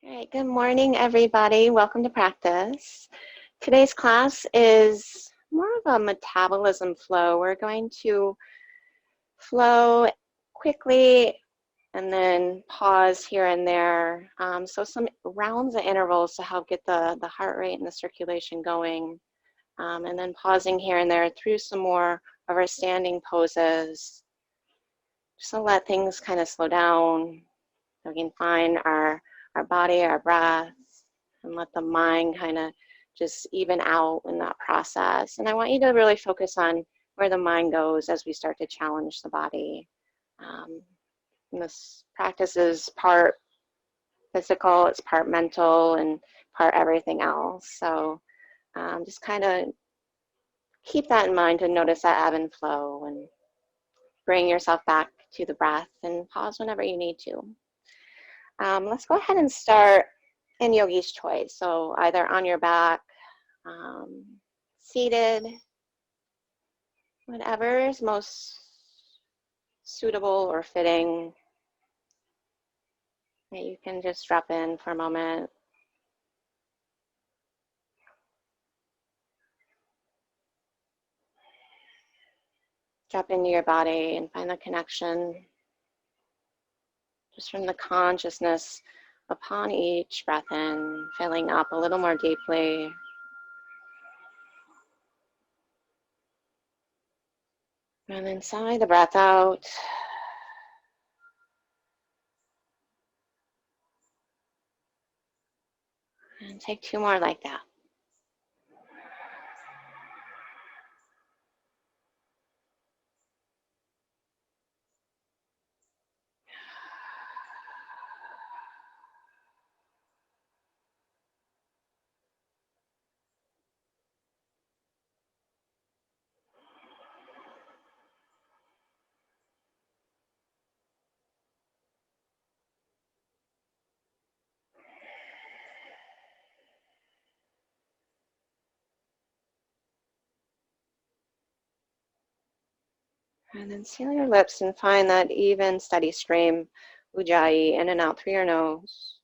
All right, good morning, everybody. Welcome to practice. Today's class is more of a metabolism flow. We're going to flow quickly and then pause here and there. So some rounds and intervals to help get the heart rate and the circulation going. And then pausing here and there through some more of our standing poses. Just to let things kind of slow down. So we can find our body, our breath, and let the mind kind of just even out in that process. And I want you to really focus on where the mind goes as we start to challenge the body. This practice is part physical, it's part mental, and part everything else. So just kind of keep that in mind and notice that ebb and flow and bring yourself back to the breath and pause whenever you need to. Let's go ahead and start in yogi's choice. So either on your back, seated, whatever is most suitable or fitting. You can just drop in for a moment. Drop into your body and find the connection just from the consciousness upon each breath in, filling up a little more deeply. And then sigh the breath out. And take two more like that. And then seal your lips and find that even steady stream, ujjayi, in and out through your nose.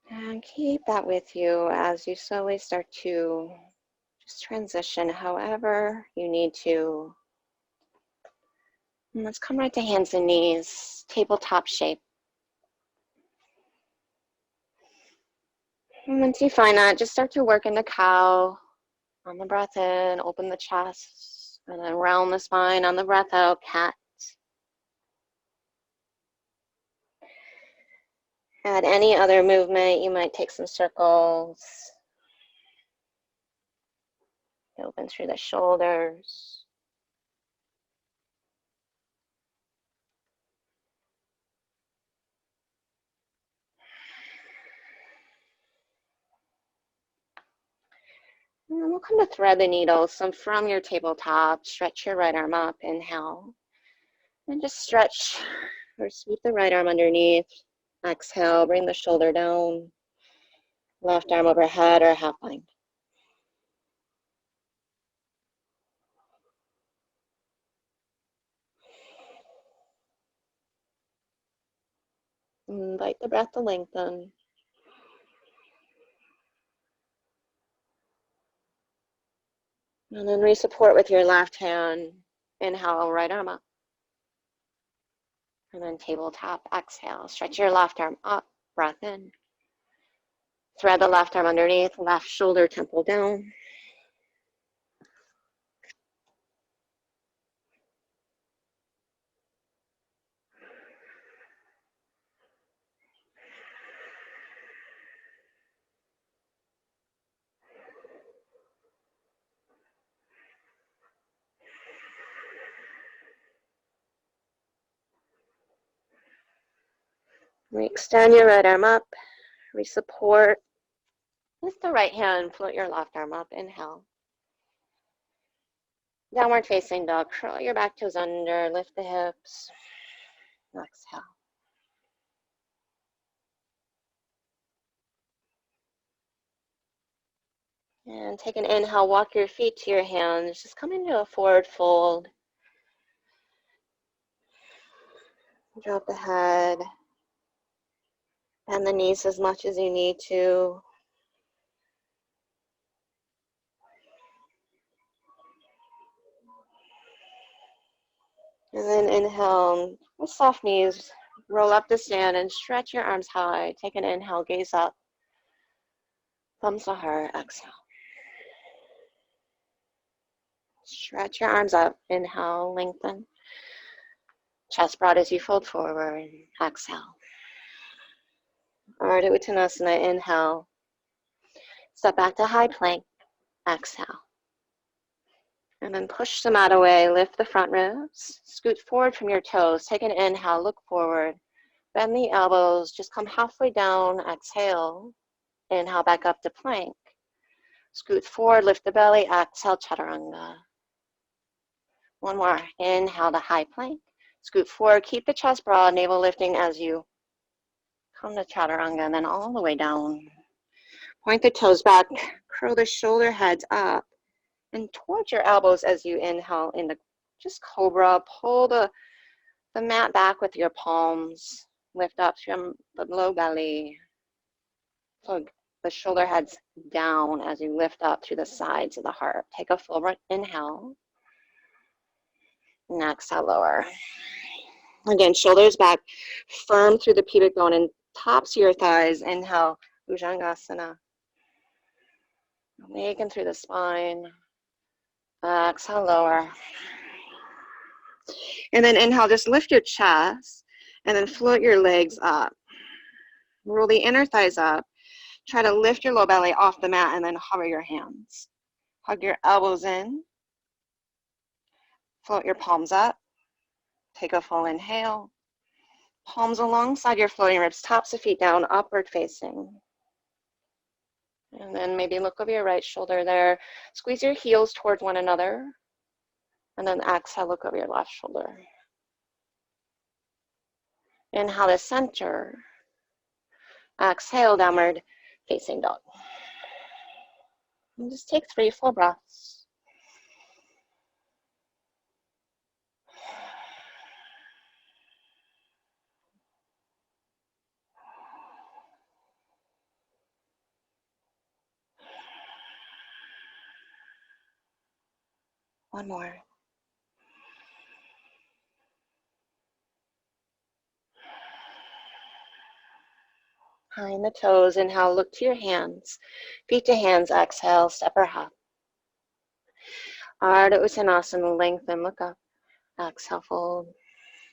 And keep that with you as you slowly start to just transition however you need to. And let's come right to hands and knees, tabletop shape. And once you find that, just start to work into cow on the breath in, open the chest, and then round the spine on the breath out, cat. Add any other movement, you might take some circles. Open through the shoulders. And then we'll come to thread the needle. So from your tabletop, stretch your right arm up, inhale. And just stretch or sweep the right arm underneath. Exhale, bring the shoulder down. Left arm overhead or half plank. Invite the breath to lengthen. And then re-support with your left hand. Inhale, right arm up. And then tabletop, exhale. Stretch your left arm up, breath in. Thread the left arm underneath, left shoulder, temple down. Re-extend your right arm up, re-support. With the right hand, float your left arm up, inhale. Downward facing dog, curl your back toes under, lift the hips, exhale. And take an inhale, walk your feet to your hands. Just come into a forward fold. Drop the head. Bend the knees as much as you need to. And then inhale, with soft knees, roll up to stand and stretch your arms high. Take an inhale, gaze up. Thumbs to heart, exhale. Stretch your arms up. Inhale, lengthen. Chest broad as you fold forward. Exhale. Ardha Uttanasana, inhale. Step back to high plank. Exhale. And then push the mat away. Lift the front ribs. Scoot forward from your toes. Take an inhale, look forward. Bend the elbows. Just come halfway down. Exhale. Inhale back up to plank. Scoot forward, lift the belly. Exhale, chaturanga. One more. Inhale to high plank. Scoot forward. Keep the chest broad, navel lifting as you come to chaturanga, and then all the way down. Point the toes back. Curl the shoulder heads up and towards your elbows as you inhale into just cobra. Pull the mat back with your palms. Lift up from the low belly. Plug the shoulder heads down as you lift up through the sides of the heart. Take a full inhale. And exhale, lower. Again, shoulders back, firm through the pubic bone and tops of your thighs. Inhale, Bhujangasana. Awaken through the spine. Exhale, lower. And then inhale, just lift your chest and then float your legs up. Roll the inner thighs up. Try to lift your low belly off the mat and then hover your hands. Hug your elbows in. Float your palms up. Take a full inhale. Palms alongside your floating ribs, tops of feet down, upward facing. And then maybe look over your right shoulder there. Squeeze your heels towards one another. And then exhale, look over your left shoulder. Inhale to center. Exhale, downward facing dog. And just take 3 full breaths. One more. Behind the toes, inhale, look to your hands. Feet to hands, exhale, step or hop. Ardha Uttanasana, lengthen, look up. Exhale, fold.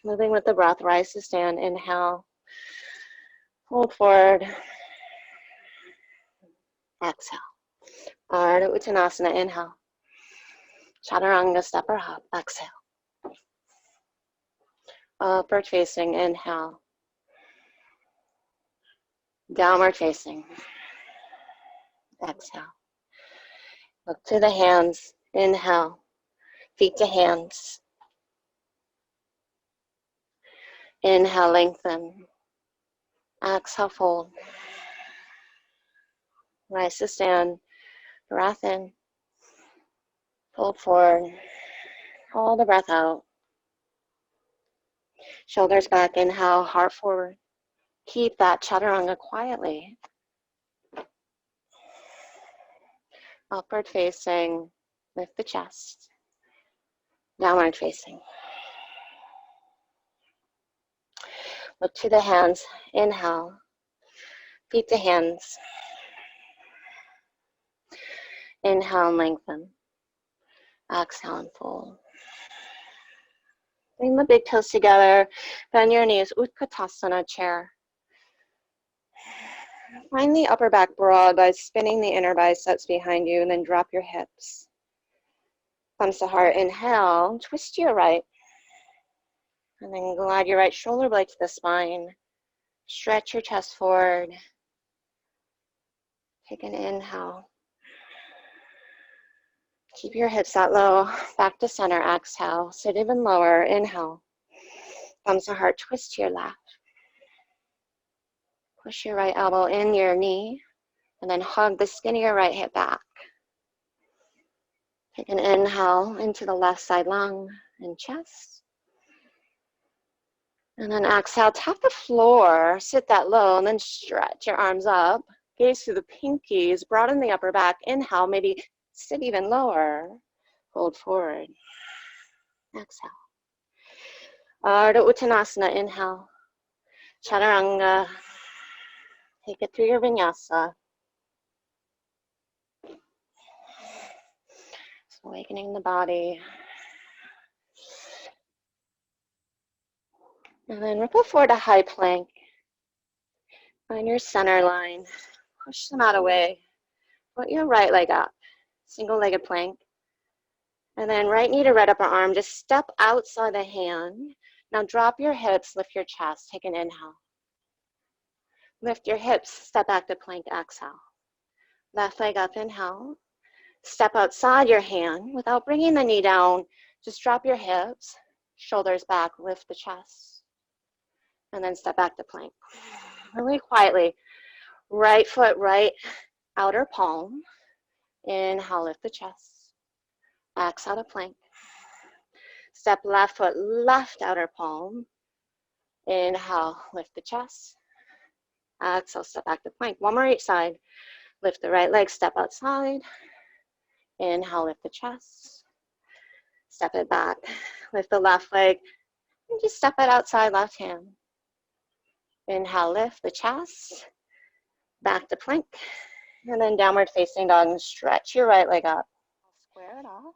Moving with the breath, rise to stand, inhale. Fold forward. Exhale. Ardha Uttanasana, inhale. Chaturanga, step or hop, exhale. Upward facing, inhale. Downward facing. Exhale. Look to the hands. Inhale. Feet to hands. Inhale, lengthen. Exhale, fold. Rise to stand. Breath in. Fold forward. Hold the breath out. Shoulders back. Inhale, heart forward. Keep that chaturanga quietly. Upward facing, lift the chest. Downward facing. Look to the hands. Inhale. Feet to hands. Inhale and lengthen. Exhale and fold. Bring the big toes together. Bend your knees. Utkatasana, chair. Find the upper back broad by spinning the inner biceps behind you and then drop your hips. Thumbs to heart. Inhale. Twist to your right. And then glide your right shoulder blade to the spine. Stretch your chest forward. Take an inhale. Keep your hips that low. Back to center. Exhale. Sit even lower. Inhale. Thumbs to heart. Twist to your left. Push your right elbow in your knee. And then hug the skin of your right hip back. Take an inhale into the left side lung and chest. And then exhale, tap the floor, sit that low, and then stretch your arms up. Gaze through the pinkies, broaden the upper back. Inhale, maybe sit even lower. Fold forward. Exhale. Ardha Uttanasana, inhale. Chaturanga. Take it through your vinyasa. Awakening the body. And then ripple forward to high plank. Find your center line. Push the mat away. Put your right leg up. Single-legged plank. And then right knee to right upper arm. Just step outside the hand. Now drop your hips, lift your chest. Take an inhale. Lift your hips, step back to plank, exhale. Left leg up, inhale. Step outside your hand without bringing the knee down. Just drop your hips, shoulders back, lift the chest. And then step back to plank. Really quietly. Right foot, right outer palm. Inhale, lift the chest. Exhale to plank. Step left foot, left outer palm. Inhale, lift the chest. Exhale, step back to plank. One more each side. Lift the right leg, step outside. Inhale, lift the chest. Step it back. Lift the left leg. And just step it outside, left hand. Inhale, lift the chest. Back to plank. And then downward facing dog and stretch your right leg up. Square it off.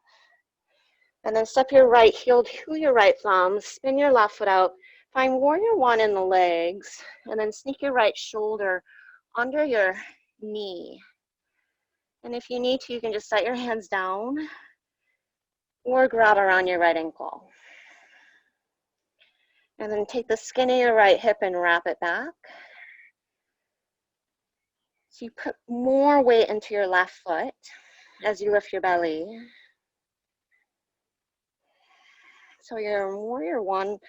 And then step your right heel to your right thumb. Spin your left foot out. Find warrior one in the legs. And then sneak your right shoulder under your knee. And if you need to, you can just set your hands down or grab around your right ankle. And then take the skin of your right hip and wrap it back. So you put more weight into your left foot as you lift your belly. So you're warrior one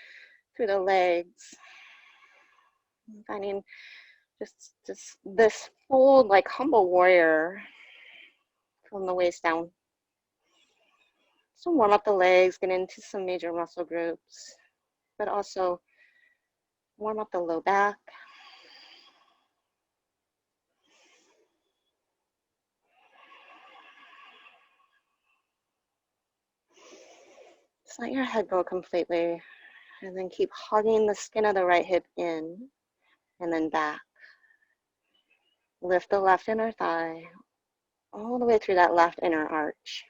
through the legs. Finding just this fold like humble warrior from the waist down. So warm up the legs, get into some major muscle groups, but also warm up the low back. Just let your head go completely, and then keep hugging the skin of the right hip in, and then back. Lift the left inner thigh all the way through that left inner arch.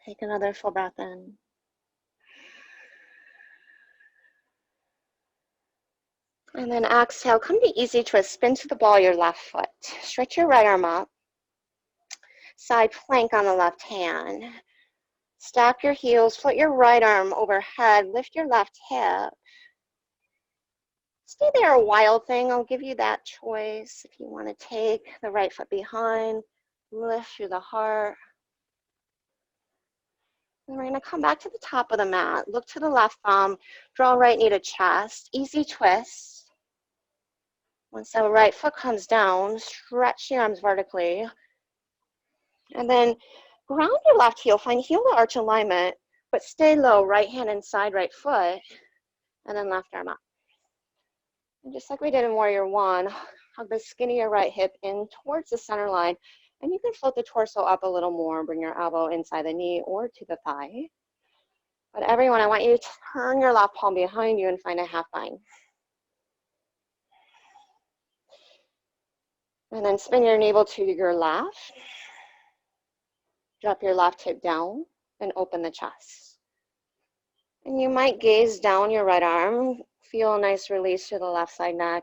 Take another full breath in. And then exhale, come to easy twist, spin to the ball of your left foot. Stretch your right arm up. Side plank on the left hand. Stack your heels, foot your right arm overhead, lift your left hip. Stay there a while thing. I'll give you that choice if you want to take the right foot behind, lift through the heart. And we're going to come back to the top of the mat. Look to the left thumb, draw right knee to chest, easy twist. Once the right foot comes down, stretch the arms vertically. And then ground your left heel, find heel to arch alignment, but stay low, right hand inside right foot, and then left arm up. And just like we did in Warrior One, hug the skin of your right hip in towards the center line, and you can float the torso up a little more, bring your elbow inside the knee or to the thigh. But everyone, I want you to turn your left palm behind you and find a half bind. And then spin your navel to your left. Drop your left hip down and open the chest. And you might gaze down your right arm, feel a nice release to the left side neck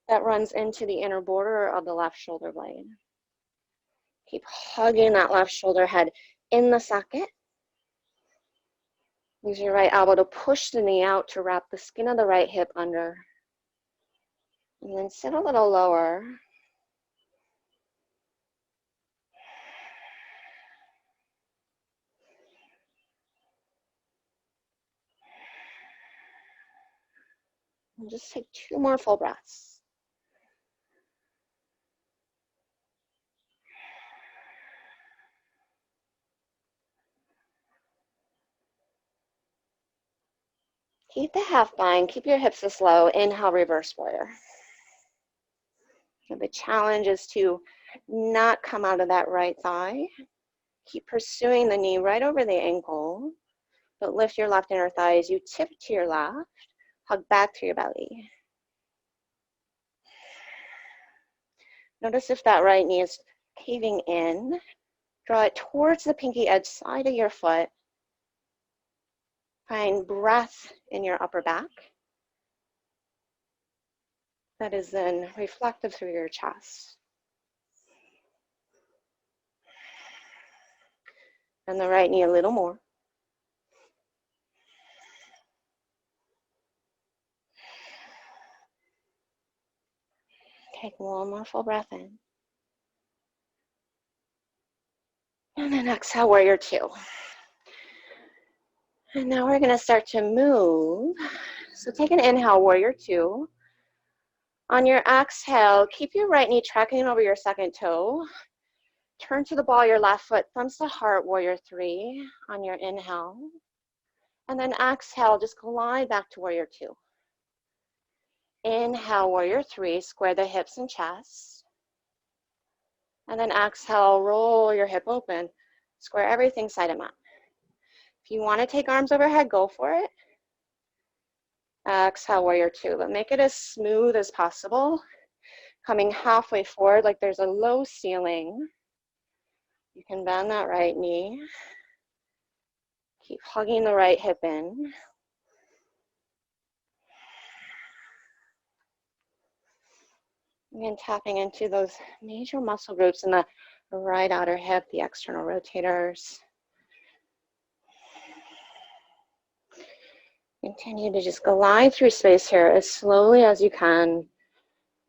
that runs into the inner border of the left shoulder blade. Keep hugging that left shoulder head in the socket. Use your right elbow to push the knee out to wrap the skin of the right hip under. And then sit a little lower. And just take 2 more full breaths. Keep the half bind, keep your hips this low. Inhale, reverse warrior. And the challenge is to not come out of that right thigh. Keep pursuing the knee right over the ankle, but lift your left inner thigh as you tip to your left, hug back to your belly. Notice if that right knee is caving in. Draw it towards the pinky edge side of your foot. Find breath in your upper back. That is then reflective through your chest. And the right knee a little more. Take one more full breath in. And then exhale, warrior two. And now we're going to start to move. So take an inhale, warrior two. On your exhale, keep your right knee tracking over your second toe. Turn to the ball of your left foot, thumbs to heart, warrior three on your inhale. And then exhale, just glide back to warrior two. Inhale, warrior three, square the hips and chest. And then exhale, roll your hip open. Square everything side and mat. If you want to take arms overhead, go for it. Exhale, warrior two, but make it as smooth as possible. Coming halfway forward like there's a low ceiling. You can bend that right knee. Keep hugging the right hip in. And tapping into those major muscle groups in the right outer hip, the external rotators. Continue to just glide through space here as slowly as you can,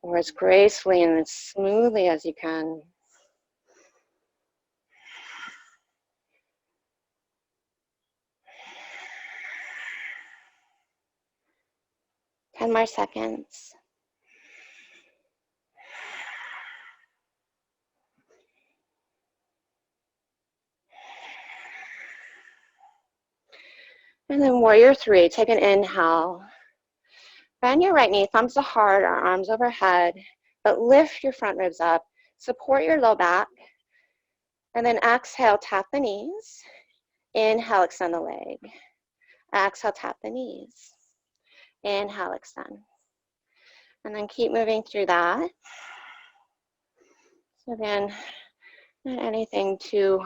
or as gracefully and as smoothly as you can. Ten more seconds. And then warrior three, take an inhale. Bend your right knee, thumbs to heart, or arms overhead, but lift your front ribs up. Support your low back. And then exhale, tap the knees. Inhale, extend the leg. Exhale, tap the knees. Inhale, extend. And then keep moving through that. So again, not anything too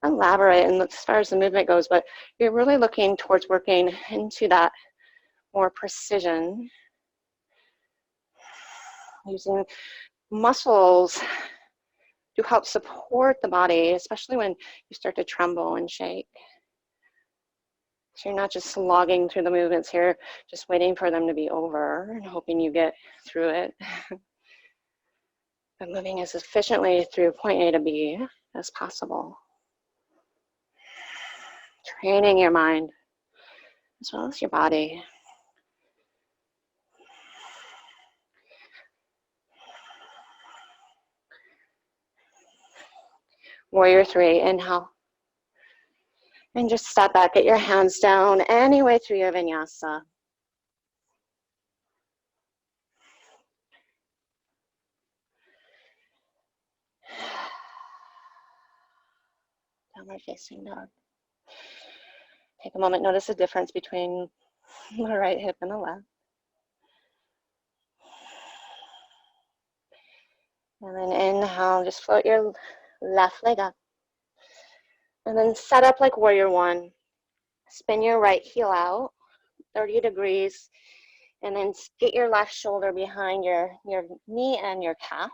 elaborate and as far as the movement goes, but you're really looking towards working into that more precision, using muscles to help support the body, especially when you start to tremble and shake. So you're not just slogging through the movements here, just waiting for them to be over and hoping you get through it. But moving as efficiently through point A to B as possible. Training your mind as well as your body. Warrior three, inhale. And just step back, get your hands down any way through your vinyasa. Downward facing dog. Take a moment, notice the difference between the right hip and the left. And then inhale, just float your left leg up. And then set up like warrior one. Spin your right heel out, 30 degrees. And then get your left shoulder behind your knee and your calf.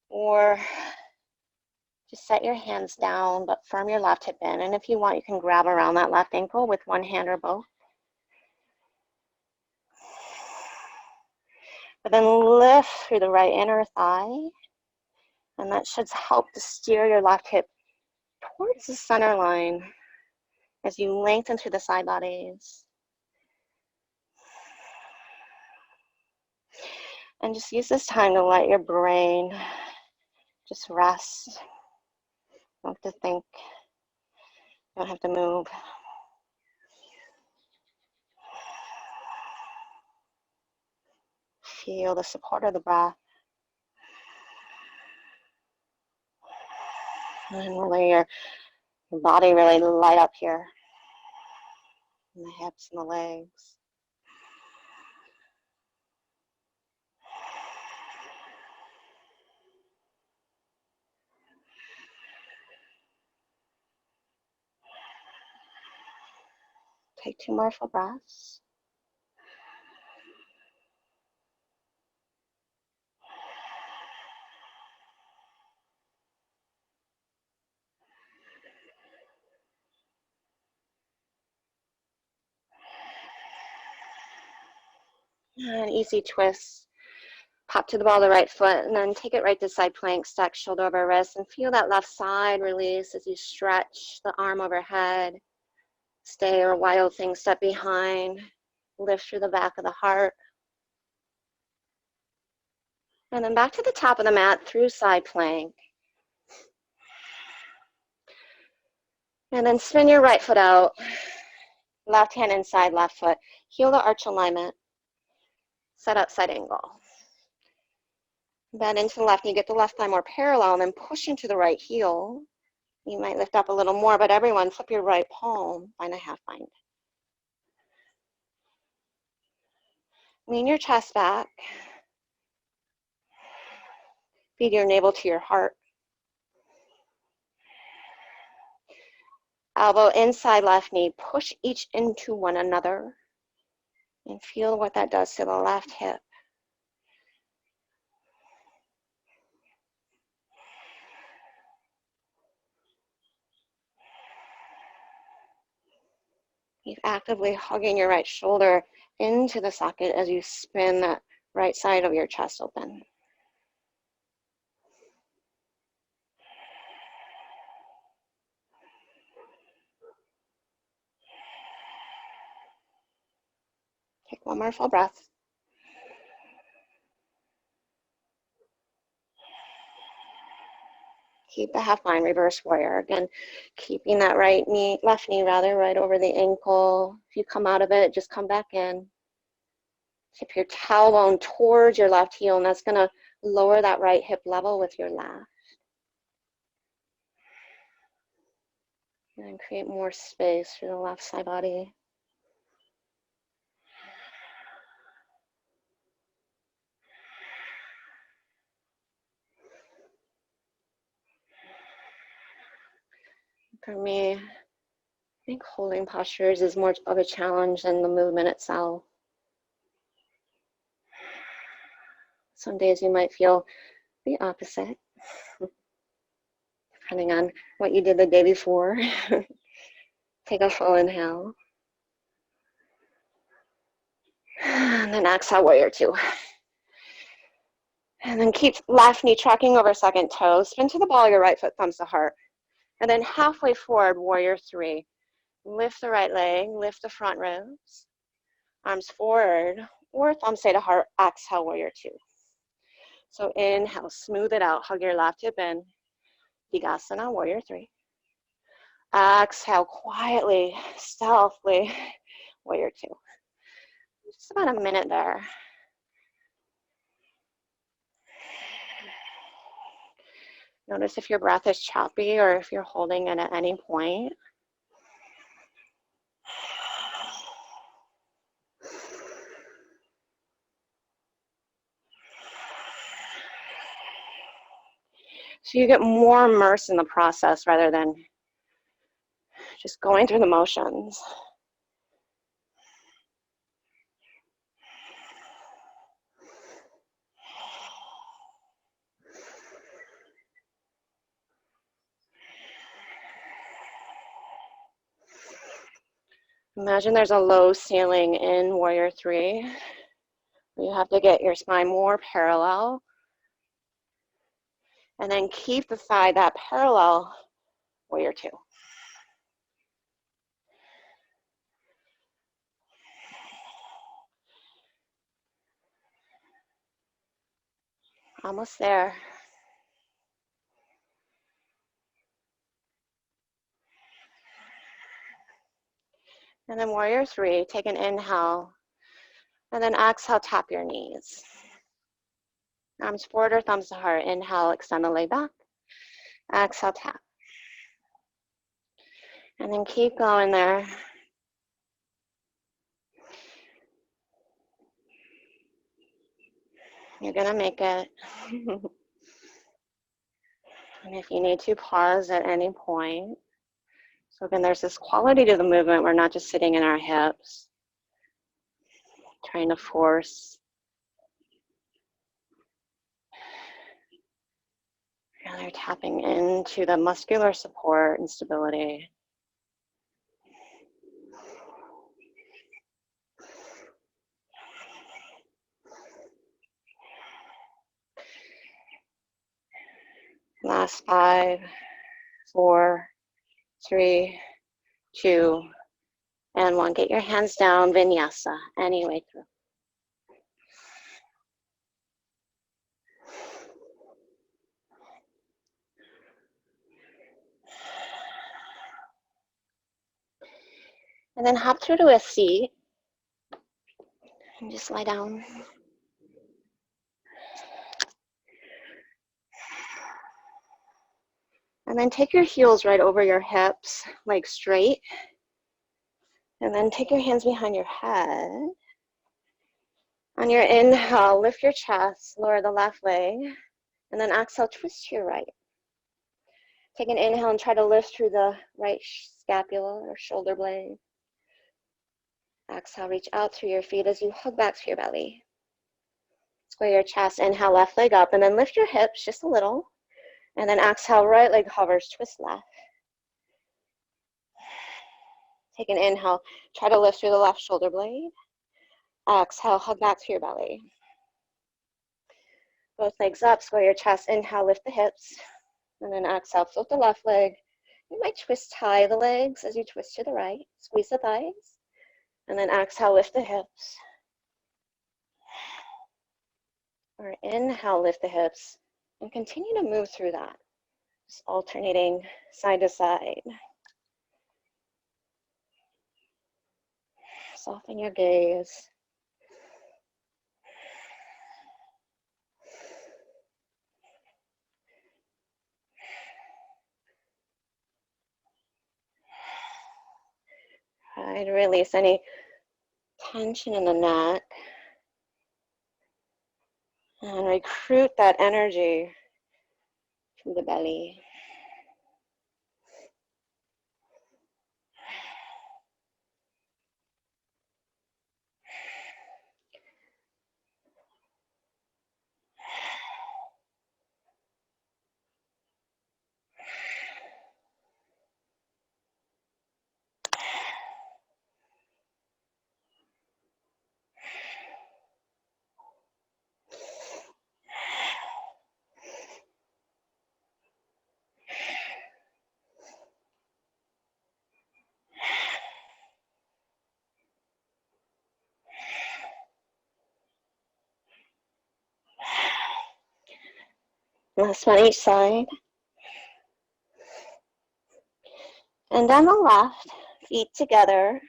Or just set your hands down, but firm your left hip in. And if you want, you can grab around that left ankle with one hand or both. But then lift through the right inner thigh. And that should help to steer your left hip towards the center line as you lengthen through the side bodies. And just use this time to let your brain just rest. Don't have to think. Don't have to move. Feel the support of the breath. And let your body really light up here. And the hips and the legs. Take 2 more full breaths. And easy twist. Pop to the ball of the right foot and then take it right to side plank, stack shoulder over wrist, and feel that left side release as you stretch the arm overhead. Stay or wild thing, step behind, lift through the back of the heart. And then back to the top of the mat through side plank. And then spin your right foot out. Left hand inside, left foot. Heel to arch alignment. Set up side angle. Bend into the left knee, get the left thigh more parallel, and then push into the right heel. You might lift up a little more, but everyone flip your right palm, find a half bind. Lean your chest back. Feed your navel to your heart. Elbow inside left knee, push each into one another. And feel what that does to the left hip. Keep actively hugging your right shoulder into the socket as you spin that right side of your chest open. Take 1 more full breath. Keep the half bind, reverse warrior. Again, keeping that right knee, left knee rather, right over the ankle. If you come out of it, just come back in. Tip your tailbone towards your left heel, and that's gonna lower that right hip level with your left. And create more space for the left side body. For me, I think holding postures is more of a challenge than the movement itself. Some days you might feel the opposite, depending on what you did the day before. Take a full inhale. And then exhale, warrior 2. And then keep left knee tracking over second toe. Spin to the ball of your right foot, thumbs to heart. And then halfway forward, warrior 3. Lift the right leg, lift the front ribs. Arms forward, or thumbs stay to heart. Exhale, warrior 2. So inhale, smooth it out. Hug your left hip in. Vinyasa, warrior 3. Exhale, quietly, stealthily, warrior 2. Just about a minute there. Notice if your breath is choppy or if you're holding it at any point. So you get more immersed in the process rather than just going through the motions. Imagine there's a low ceiling in warrior 3. You have to get your spine more parallel. And then keep the thigh that parallel, warrior 2. Almost there. And then warrior 3, take an inhale. And then exhale, tap your knees. Arms forward or thumbs to heart. Inhale, extend the leg back. Exhale, tap. And then keep going there. You're gonna make it. And if you need to, pause at any point. So again, there's this quality to the movement. We're not just sitting in our hips, trying to force. Really tapping into the muscular support and stability. Last 5, 4, 3, 2, and 1. Get your hands down, vinyasa, any way through. And then hop through to a seat and just lie down. And then take your heels right over your hips, legs straight. And then take your hands behind your head. On your inhale, lift your chest, lower the left leg. And then exhale, twist to your right. Take an inhale and try to lift through the right scapula or shoulder blade. Exhale, reach out through your feet as you hug back to your belly. Square your chest, inhale, left leg up, and then lift your hips just a little. And then exhale, right leg hovers, twist left. Take an inhale, try to lift through the left shoulder blade. Exhale, hug back to your belly. Both legs up, square your chest, inhale, lift the hips. And then exhale, float the left leg. You might twist tie the legs as you twist to the right. Squeeze the thighs. And then exhale, lift the hips. Or inhale, lift the hips. And continue to move through that. Just alternating side to side. Soften your gaze. Try to release any tension in the neck. And recruit that energy from the belly. Last one each side. And on the left, feet together.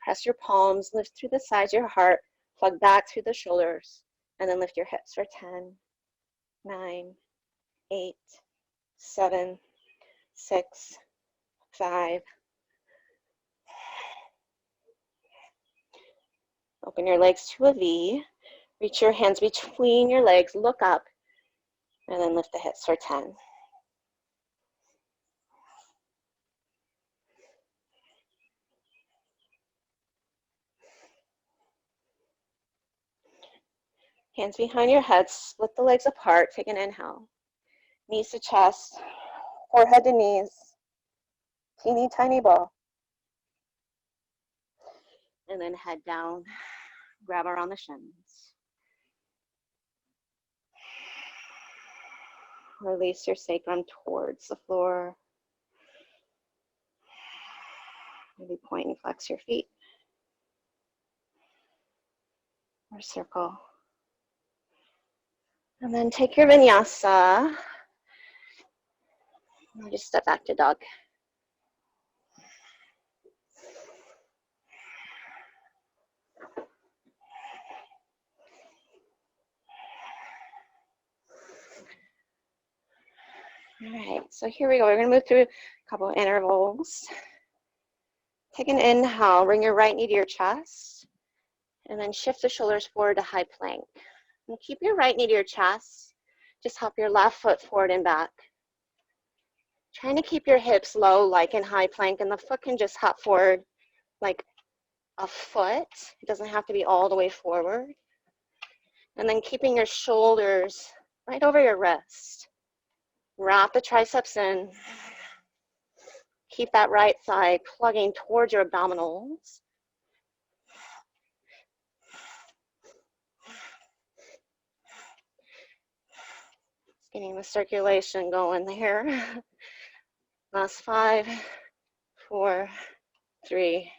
Press your palms, lift through the sides of your heart, plug back through the shoulders, and then lift your hips for 10, 9, 8, 7, 6, 5. Open your legs to a V. Reach your hands between your legs, look up, and then lift the hips for 10. Hands behind your head, split the legs apart, take an inhale. Knees to chest, forehead to knees, teeny tiny bow. And then head down, grab around the shins. Release your sacrum towards the floor. Maybe point and flex your feet. Or circle. And then take your vinyasa. And just step back to dog. All right, so here we go. We're going to move through a couple of intervals. Take an inhale, bring your right knee to your chest, and then shift the shoulders forward to high plank. And keep your right knee to your chest. Just hop your left foot forward and back. Trying to keep your hips low like in high plank, and the foot can just hop forward like a foot. It doesn't have to be all the way forward. And then keeping your shoulders right over your wrist. Wrap the triceps in. Keep that right thigh plugging towards your abdominals. Getting the circulation going there. Last 5, 4, 3,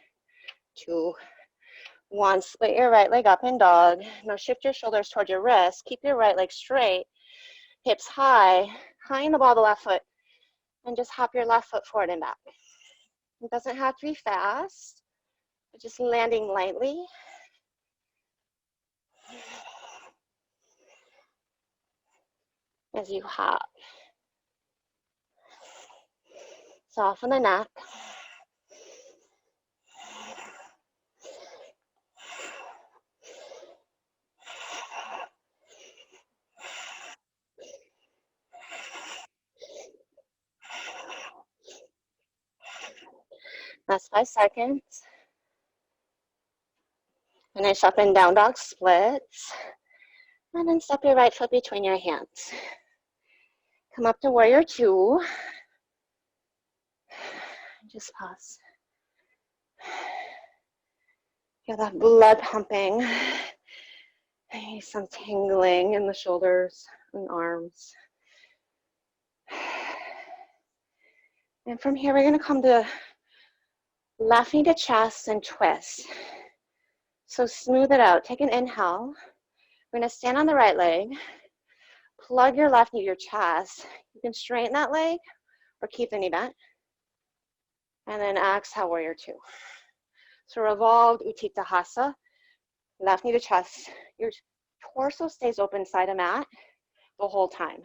2, 1. Split your right leg up in dog. Now shift your shoulders towards your wrist. Keep your right leg straight. Hips high in the ball of the left foot. And just hop your left foot forward and back. It doesn't have to be fast, but just landing lightly. As you hop. Soften the neck. Last 5 seconds. Finish up and down dog splits. And then step your right foot between your hands. Come up to warrior 2. Just pause. Feel that blood pumping. Some tingling in the shoulders and arms. And from here, we're going to come to left knee to chest and twist. So smooth it out. Take an inhale. We're going to stand on the right leg. Plug your left knee to your chest. You can straighten that leg or keep the knee bent. And then exhale, warrior 2. So revolved Utthita. Left knee to chest. Your torso stays open side of mat the whole time.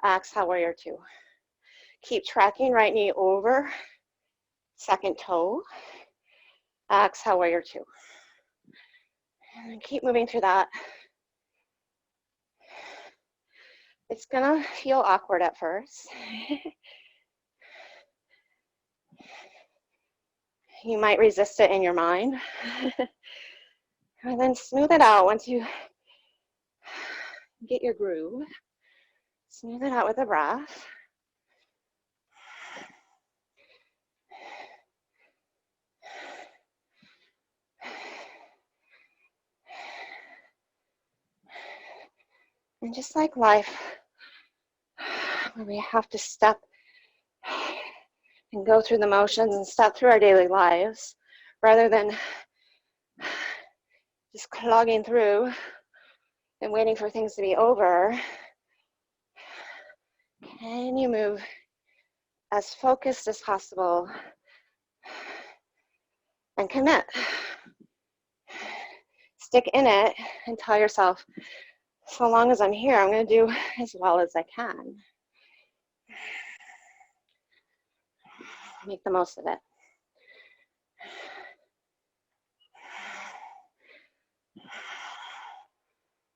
Exhale, warrior 2. Keep tracking right knee over second toe. Exhale, warrior 2. And keep moving through that. It's gonna feel awkward at first. You might resist it in your mind. And then smooth it out once you get your groove. Smooth it out with a breath. And just like life, where we have to step and go through the motions and step through our daily lives, rather than just clogging through and waiting for things to be over, can you move as focused as possible and commit? Stick in it and tell yourself, so long as I'm here, I'm going to do as well as I can. Make the most of it.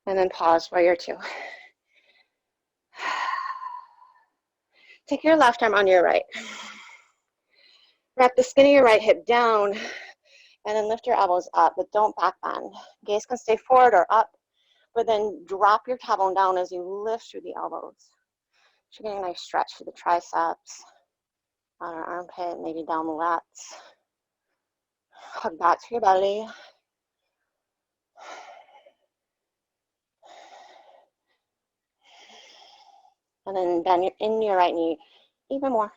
And then pause warrior 2. Take your left arm on your right. Wrap the skin of your right hip down and then lift your elbows up, but don't back bend. Gaze can stay forward or up, but then drop your tailbone down as you lift through the elbows. So you're getting a nice stretch through the triceps, outer armpit, maybe down the lats. Hug back to your belly. And then bend in your right knee even more.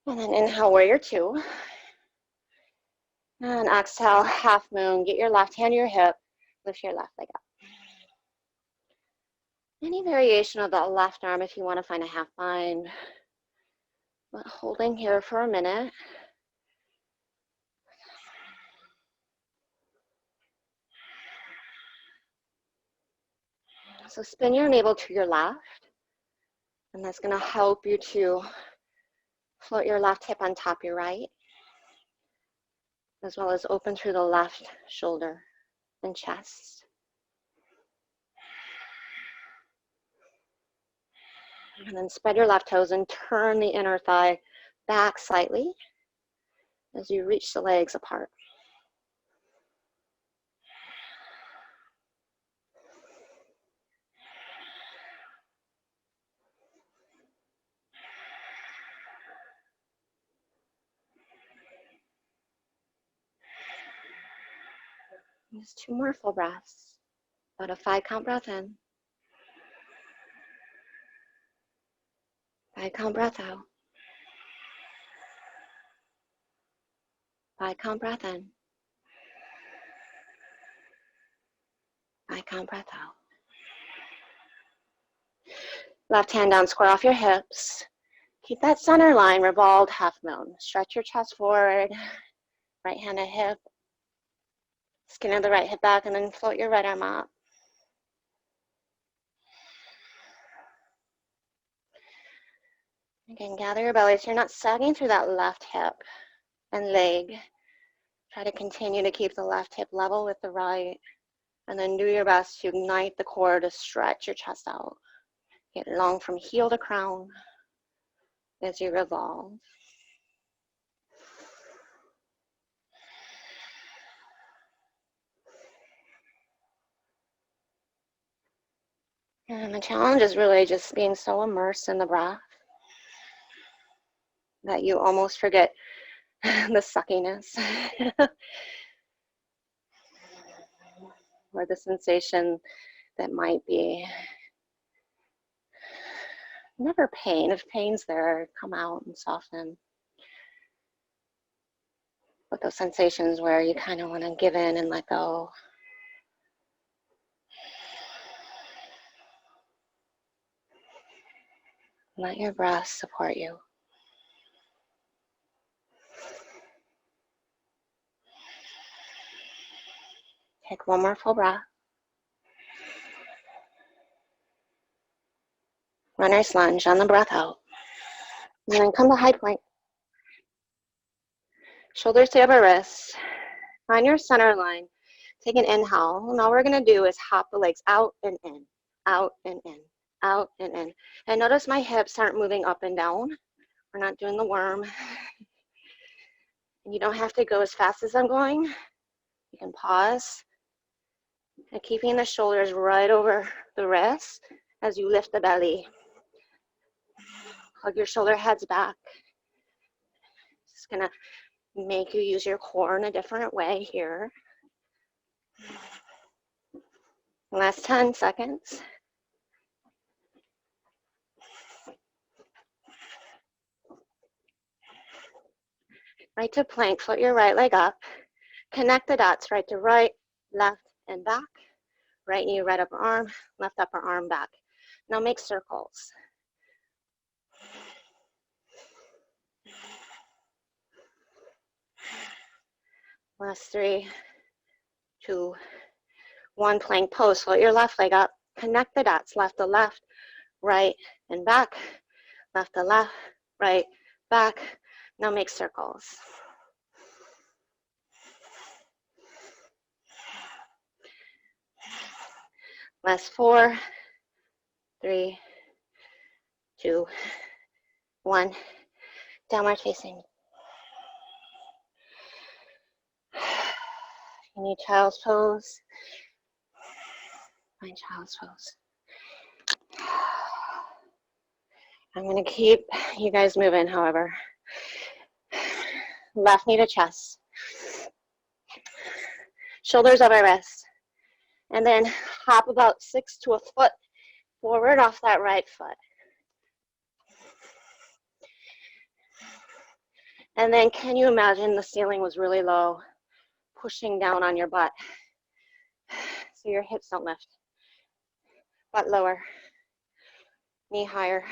And then inhale, warrior 2. And exhale, half moon. Get your left hand to your hip. Lift your left leg up. Any variation of that left arm if you want to find a half bind. But holding here for a minute. So spin your navel to your left, and that's going to help you to float your left hip on top of your right, as well as open through the left shoulder and chest. And then spread your left toes and turn the inner thigh back slightly as you reach the legs apart. Just 2 more full breaths. About a 5-count breath in. 5-count breath out. 5-count breath in. 5-count breath out. Left hand down, square off your hips. Keep that center line, revolved half moon. Stretch your chest forward. Right hand at hip. Skin of the right hip back, and then float your right arm up. Again, gather your belly so you're not sagging through that left hip and leg. Try to continue to keep the left hip level with the right, and then do your best to ignite the core to stretch your chest out. Get long from heel to crown as you revolve. And the challenge is really just being so immersed in the breath that you almost forget the suckiness or the sensation that might be never pain. If pain's there, come out and soften. But those sensations where you kind of want to give in and let go. Let your breath support you. Take 1 more full breath. Runner's lunge on the breath out. And then come to high plank. Shoulders to upper wrists. Find your center line. Take an inhale. And all we're going to do is hop the legs out and in, out and in, out and in. And notice my hips aren't moving up and down. We're not doing the worm. And you don't have to go as fast as I'm going. You can pause. And keeping the shoulders right over the wrists as you lift the belly. Hug your shoulder heads back. It's going to make you use your core in a different way here. Last 10 seconds. Right to plank, float your right leg up. Connect the dots, right to right, left, and back. Right knee, right upper arm, left upper arm back. Now make circles. Last 3, 2, 1. Plank pose. Float your left leg up. Connect the dots. Left to left, right and back. Left to left, right, back. Now make circles. Last 4, 3, 2, 1. Downward facing. You need child's pose. Find child's pose. I'm going to keep you guys moving, however. Left knee to chest. Shoulders over wrists. And then hop about 6 to a foot forward off that right foot. And then can you imagine the ceiling was really low, pushing down on your butt so your hips don't lift. Butt lower, knee higher.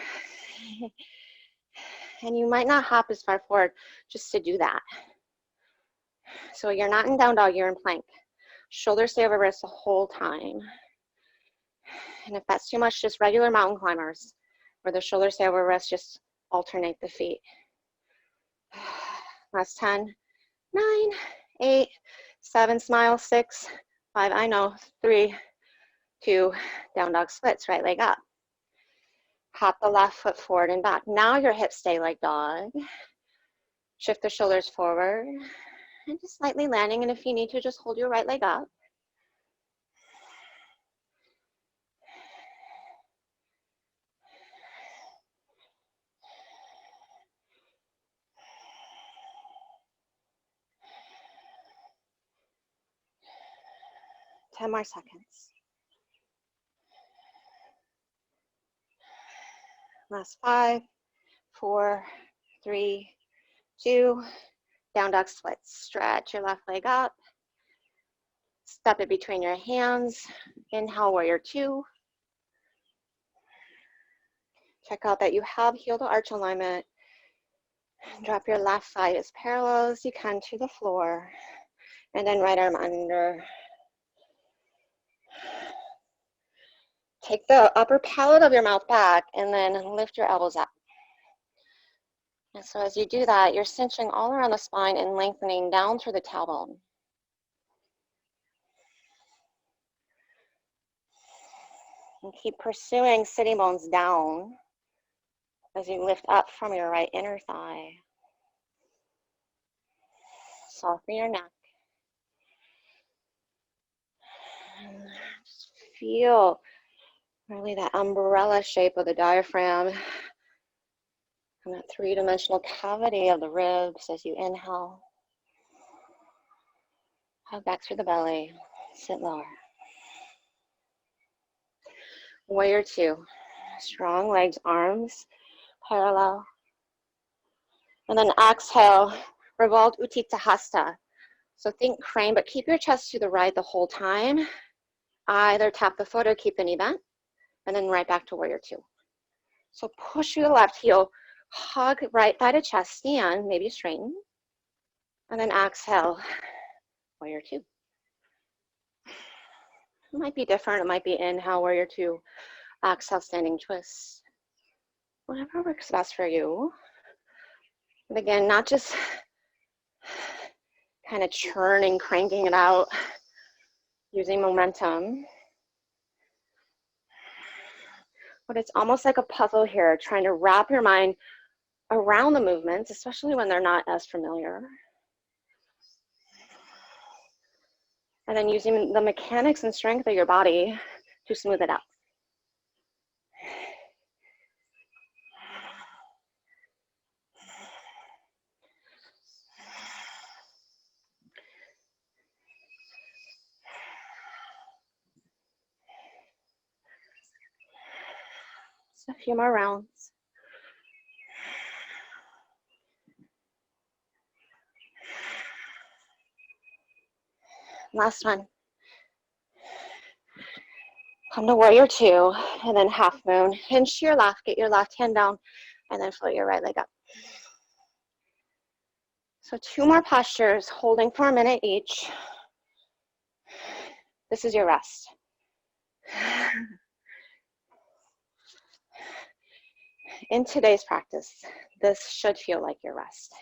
And you might not hop as far forward just to do that. So you're not in down dog, you're in plank. Shoulders stay over wrists the whole time. And if that's too much, just regular mountain climbers, where the shoulders stay over wrists, just alternate the feet. Last 10, 9, 8, 7, smile, 6, 5, I know, 3, 2, down dog splits, right leg up. Hop the left foot forward and back. Now your hips stay like dog. Shift the shoulders forward and just slightly landing, and if you need to, just hold your right leg up. Ten more seconds. Last 5, 4, 3, 2, down dog splits. Stretch your left leg up. Step it between your hands. Inhale, warrior 2. Check out that you have heel to arch alignment. Drop your left thigh as parallel as you can to the floor. And then right arm under. Take the upper palate of your mouth back and then lift your elbows up. And so as you do that, you're cinching all around the spine and lengthening down through the tailbone. And keep pursuing sitting bones down as you lift up from your right inner thigh. Soften your neck. And just feel really that umbrella shape of the diaphragm and that three-dimensional cavity of the ribs as you inhale. Hug back through the belly. Sit lower. Warrior 2. Strong legs, arms parallel. And then exhale, revolved Utthita Hasta. So think crane, but keep your chest to the right the whole time. Either tap the foot or keep the knee bent. And then right back to warrior 2. So push through the left heel, hug right thigh to chest, stand, maybe straighten. And then exhale, warrior 2. It might be different. It might be inhale, warrior 2. Exhale, standing twist. Whatever works best for you. But again, not just kind of churning, cranking it out, using momentum. But it's almost like a puzzle here, trying to wrap your mind around the movements, especially when they're not as familiar. And then using the mechanics and strength of your body to smooth it out. Just a few more rounds. Last one. Come to warrior 2, and then half moon. Hinge to your left, get your left hand down, and then float your right leg up. So 2 more postures, holding for a minute each. This is your rest. In today's practice, this should feel like your rest.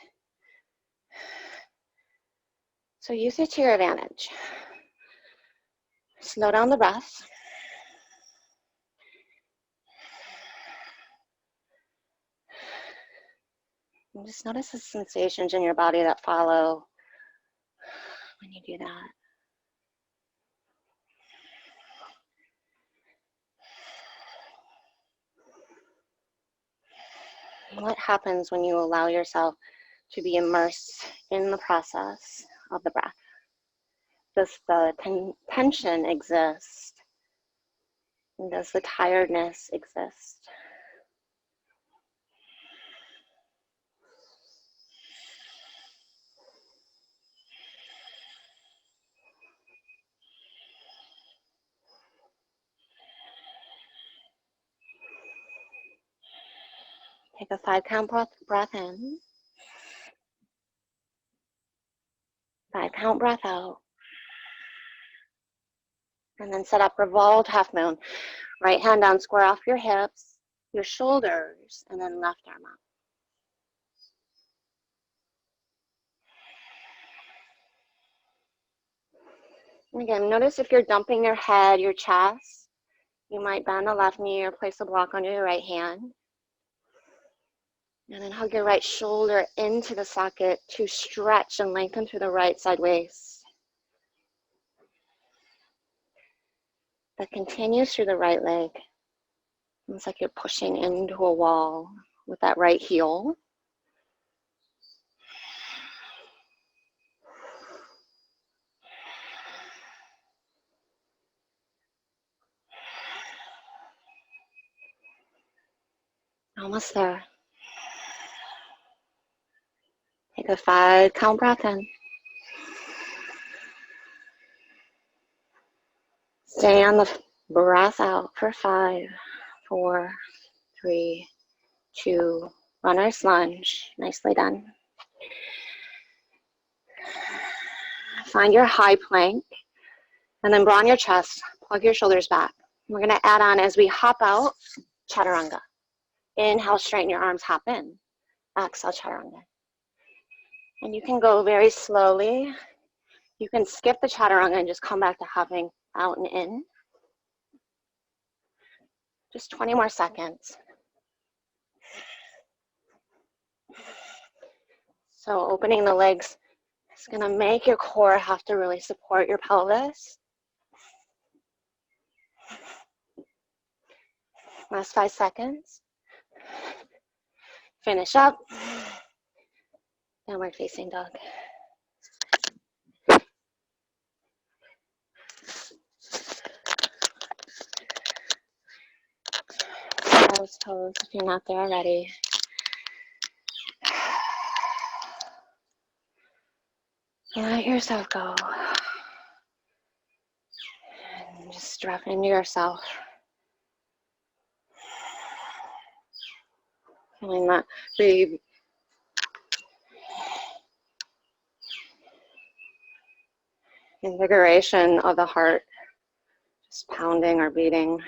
So use it to your advantage. Slow down the breath. And just notice the sensations in your body that follow when you do that. What happens when you allow yourself to be immersed in the process of the breath? Does the tension exist? And does the tiredness exist? Take a 5-count breath in. 5-count breath out. And then set up revolved half moon. Right hand down, square off your hips, your shoulders, and then left arm up. And again, notice if you're dumping your head, your chest, you might bend the left knee or place a block on your right hand. And then hug your right shoulder into the socket to stretch and lengthen through the right side waist. That continues through the right leg. It's like you're pushing into a wall with that right heel. Almost there. Take a 5-count breath in. Stay on the breath out for 5, 4, 3, 2, runner's lunge. Nicely done. Find your high plank and then broaden your chest. Plug your shoulders back. We're going to add on as we hop out, chaturanga. Inhale, straighten your arms, hop in. Exhale, chaturanga. And you can go very slowly. You can skip the chaturanga and just come back to hopping out and in. Just 20 more seconds. So opening the legs is going to make your core have to really support your pelvis. Last 5 seconds. Finish up. Downward facing dog. Toes if you're not there already. Let yourself go. And just drop into yourself. Feeling that the invigoration of the heart just pounding or beating,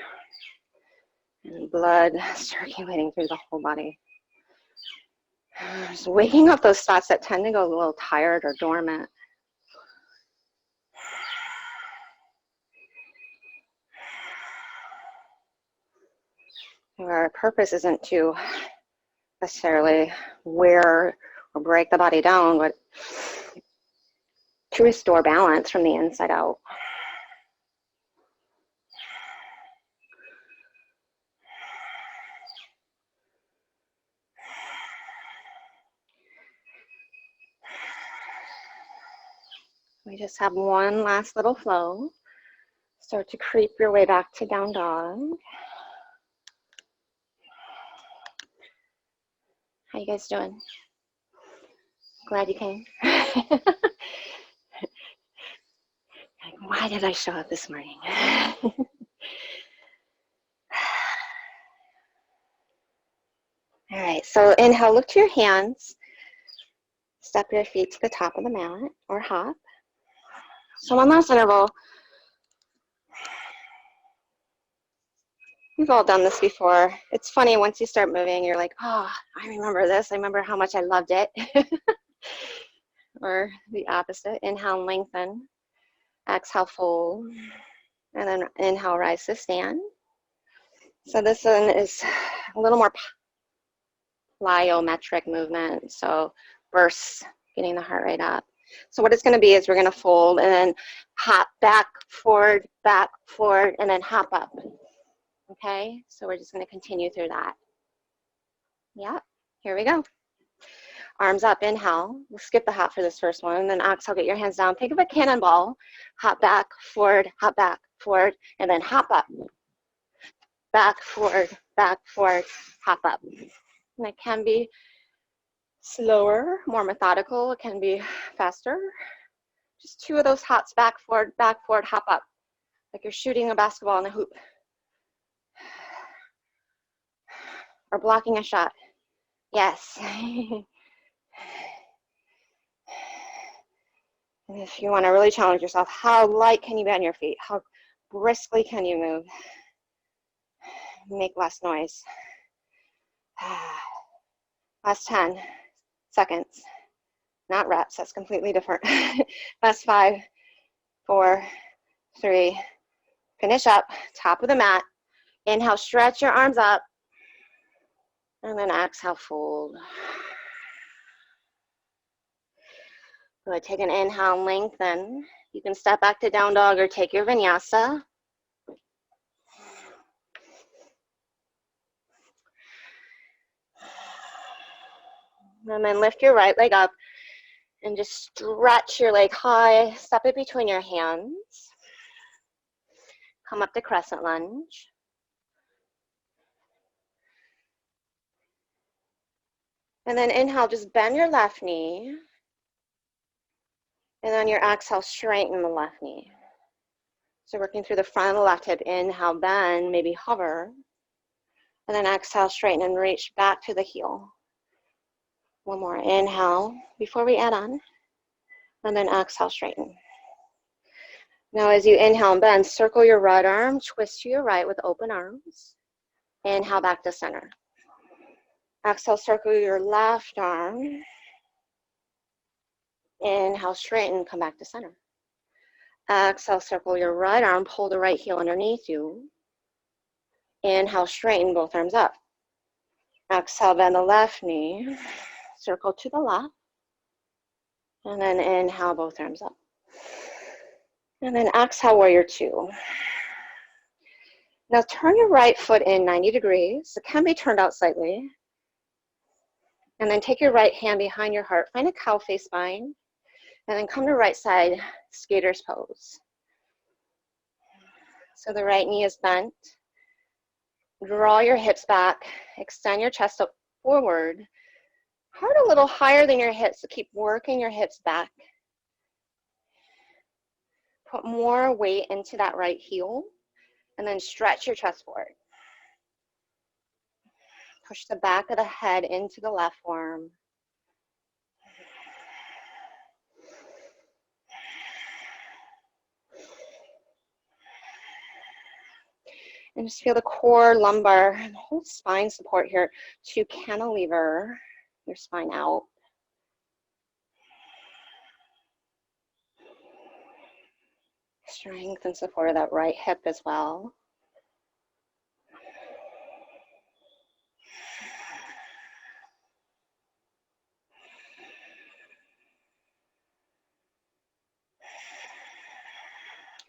and blood circulating through the whole body. Just waking up those spots that tend to go a little tired or dormant. Our purpose isn't to necessarily wear or break the body down, but to restore balance from the inside out. We just have one last little flow. Start to creep your way back to down dog. How you guys doing? Glad you came. Why did I show up this morning? All right, so inhale, look to your hands. Step your feet to the top of the mat or hop. So one last interval. We've all done this before. It's funny, once you start moving, you're like, oh, I remember this. I remember how much I loved it. Or the opposite. Inhale, lengthen. Exhale, fold. And then inhale, rise to stand. So this one is a little more plyometric movement. So bursts, getting the heart rate up. So what it's going to be is we're going to fold and then hop back, forward, and then hop up. Okay, so we're just going to continue through that. Yeah, here we go. Arms up, inhale. We'll skip the hop for this first one. And then exhale, get your hands down. Think of a cannonball. Hop back, forward, and then hop up. Back, forward, hop up. And it can be slower, more methodical. It can be faster. Just 2 of those hops, back, forward, hop up. Like you're shooting a basketball in the hoop. Or blocking a shot. Yes. And if you want to really challenge yourself, how light can you be on your feet? How briskly can you move? make less noise. Last 10 seconds. Not reps, that's completely different. Last 5, 4, 3, finish up, top of the mat. Inhale, stretch your arms up. And then exhale, fold. Good, take an inhale, lengthen. You can step back to down dog or take your vinyasa. And then lift your right leg up and just stretch your leg high, step it between your hands. Come up to crescent lunge. And then inhale, just bend your left knee. And on your exhale, straighten the left knee. So working through the front of the left hip, inhale, bend, maybe hover. And then exhale, straighten and reach back to the heel. One more, inhale before we add on. And then exhale, straighten. Now as you inhale and bend, circle your right arm, twist to your right with open arms. Inhale back to center. Exhale, circle your left arm. Inhale, straighten, come back to center. Exhale, circle your right arm, pull the right heel underneath you. Inhale, straighten, both arms up. Exhale, bend the left knee, circle to the left. And then inhale, both arms up. And then exhale, warrior two. Now turn your right foot in 90 degrees. It can be turned out slightly. And then take your right hand behind your heart. Find a cow face spine. And then come to right side, skater's pose. So the right knee is bent. Draw your hips back. Extend your chest up forward. Heart a little higher than your hips, so keep working your hips back. Put more weight into that right heel. And then stretch your chest forward. Push the back of the head into the left arm. And just feel the core, lumbar, and whole spine support here to cantilever your spine out. Strength and support of that right hip as well.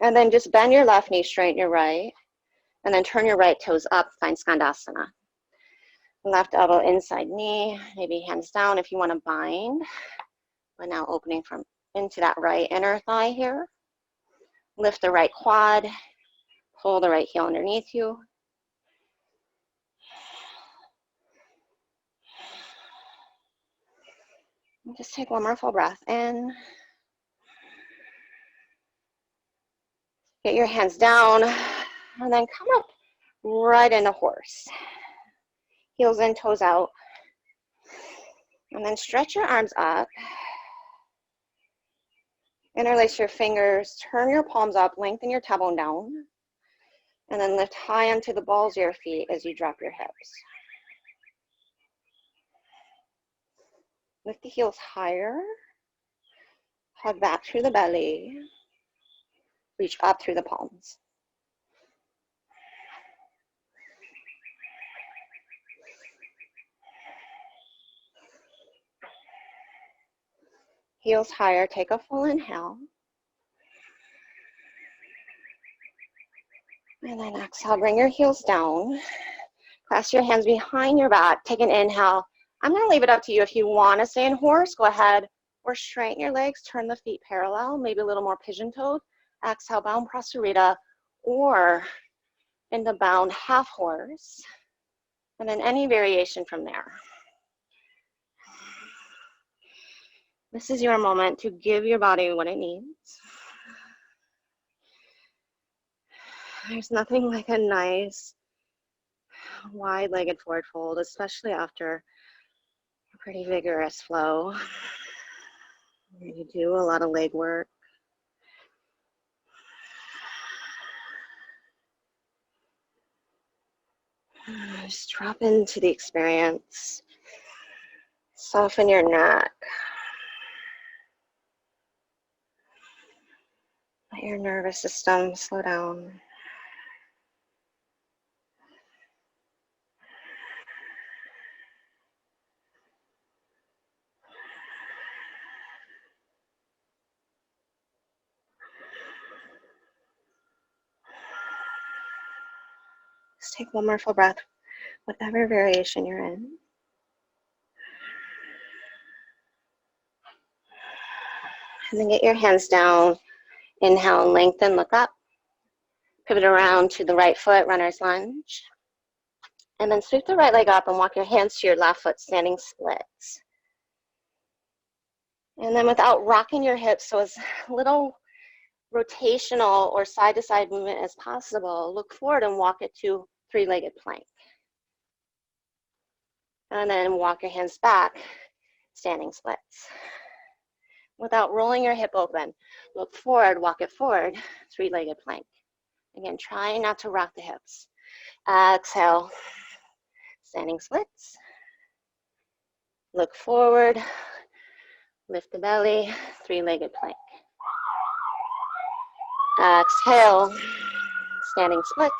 And then just bend your left knee, straighten your right. And then turn your right toes up, find Skandasana. Left elbow inside knee, maybe hands down if you want to bind. But now opening from into that right inner thigh here. Lift the right quad, pull the right heel underneath you. And just take one more full breath in. Get your hands down, and then come up right into horse. Heels in, toes out. And then stretch your arms up. Interlace your fingers, turn your palms up, lengthen your tailbone down. And then lift high onto the balls of your feet as you drop your hips. Lift the heels higher. Hug back through the belly. Reach up through the palms. Heels higher, take a full inhale. And then exhale, bring your heels down. Clasp your hands behind your back, take an inhale. I'm gonna leave it up to you. If you wanna stay in horse, go ahead. Or straighten your legs, turn the feet parallel, maybe a little more pigeon-toed. Exhale, bound prasarita, or in the bound half horse. And then any variation from there. This is your moment to give your body what it needs. There's nothing like a nice wide-legged forward fold, especially after a pretty vigorous flow. You do a lot of leg work. Just drop into the experience. Soften your neck. Let your nervous system slow down. Just take one more full breath, whatever variation you're in. And then get your hands down. Inhale, lengthen, look up. Pivot around to the right foot, runner's lunge. And then sweep the right leg up and walk your hands to your left foot, standing splits. And then without rocking your hips, so as little rotational or side-to-side movement as possible, look forward and walk it to three-legged plank. And then walk your hands back, standing splits. Without rolling your hip open, look forward, walk it forward, three-legged plank. Again, try not to rock the hips. Exhale, standing splits. Look forward, lift the belly, three-legged plank. Exhale, standing splits.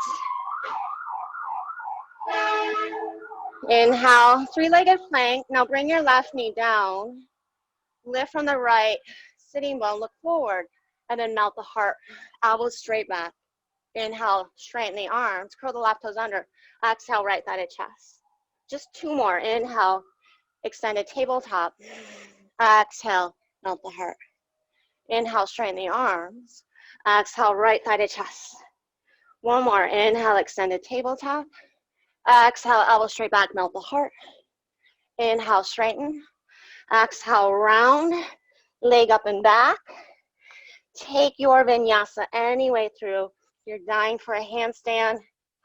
Inhale, three-legged plank. Now bring your left knee down. Lift from the right, sitting bone, look forward, and then melt the heart. Elbows straight back. Inhale, straighten the arms, curl the left toes under. Exhale, right thigh to chest. Just two more. Inhale, extended tabletop. Exhale, melt the heart. Inhale, straighten the arms. Exhale, right thigh to chest. One more. Inhale, extended tabletop. Exhale, elbow straight back, melt the heart. Inhale, straighten. Exhale, round, leg up and back. Take your vinyasa any way through. You're dying for a handstand.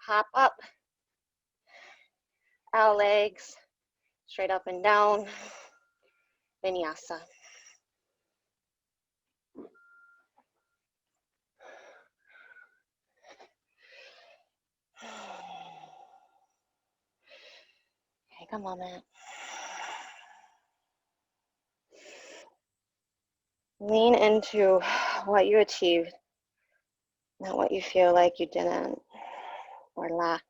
Hop up. Our legs straight up and down. Vinyasa. Take a moment. Lean into what you achieved, not what you feel like you didn't or lacked.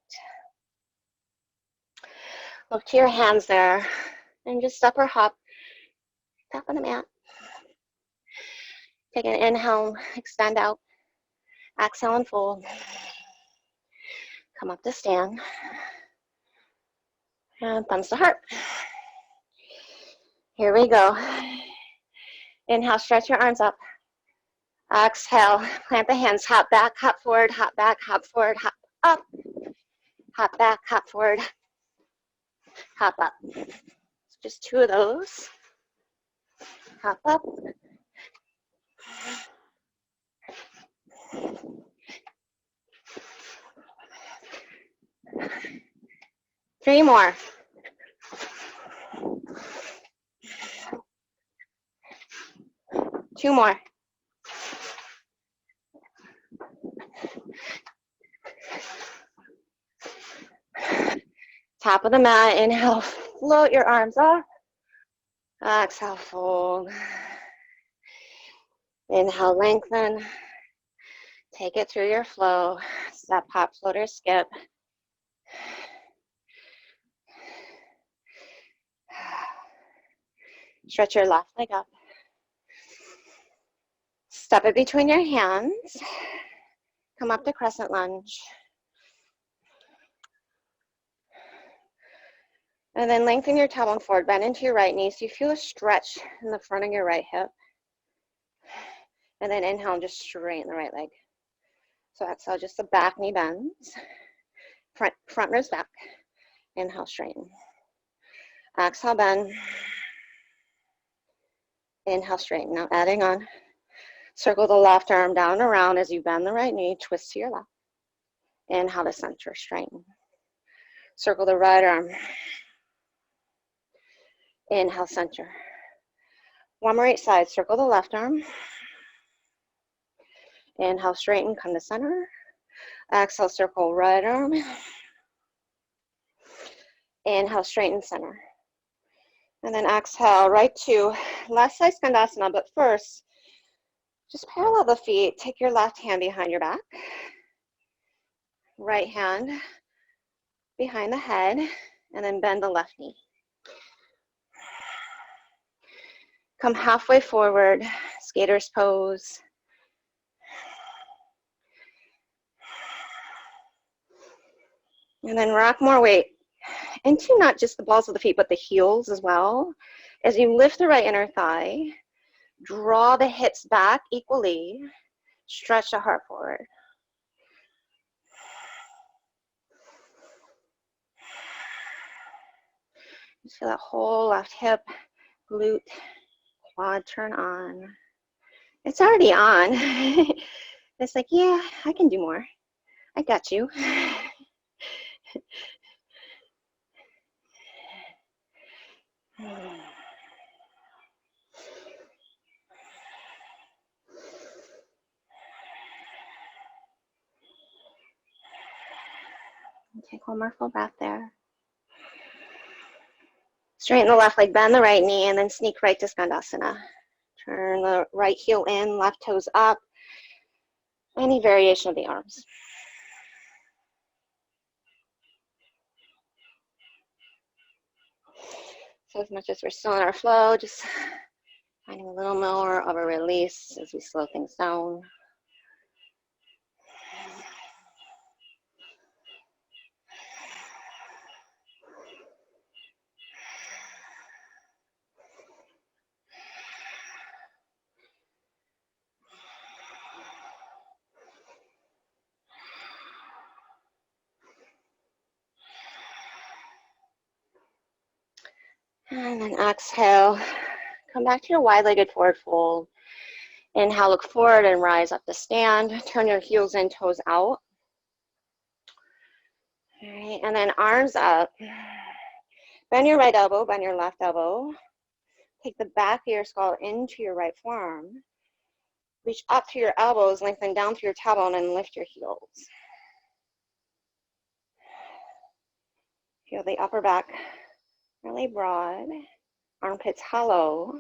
Look to your hands there and just step or hop. Tap on the mat. Take an inhale, extend out. Exhale and fold. Come up to stand. And thumbs to heart. Here we go. Inhale, stretch your arms up. Exhale, plant the hands, hop back, hop forward, hop back, hop forward, hop up. Hop back, hop forward, hop up. Just two of those. Hop up. Three more. Two more. Top of the mat, inhale, float your arms up. Exhale, fold. Inhale, lengthen. Take it through your flow. Step, hop, float, or skip. Stretch your left leg up. Step it between your hands. Come up to crescent lunge. And then lengthen your tailbone forward, bend into your right knee so you feel a stretch in the front of your right hip. And then inhale and just straighten the right leg. So exhale, just the back knee bends. Front ribs back. Inhale, straighten. Exhale, bend. Inhale, straighten. Now adding on. Circle the left arm down and around as you bend the right knee, twist to your left. Inhale to center, straighten. Circle the right arm. Inhale, center. One more each side. Circle the left arm. Inhale, straighten, come to center. Exhale, circle right arm. Inhale, straighten center. And then exhale, right to left side skandasana, but first, just parallel the feet. Take your left hand behind your back. Right hand behind the head, and then bend the left knee. Come halfway forward, skater's pose. And then rock more weight into not just the balls of the feet, but the heels as well. As you lift the right inner thigh, draw the hips back equally, stretch the heart forward. Just feel that whole left hip, glute, quad turn on. It's already on. It's like, yeah, I can do more. I got you. Take one more full breath there. Straighten the left leg, bend the right knee, and then sneak right to Skandasana. Turn the right heel in, left toes up. Any variation of the arms. So as much as we're still in our flow, just finding a little more of a release as we slow things down. And then exhale, come back to your wide-legged forward fold. Inhale, look forward and rise up to stand. Turn your heels in, toes out. All right, and then arms up. Bend your right elbow, bend your left elbow. Take the back of your skull into your right forearm. Reach up through your elbows, lengthen down through your tailbone, and lift your heels. Feel the upper back really broad, armpits hollow,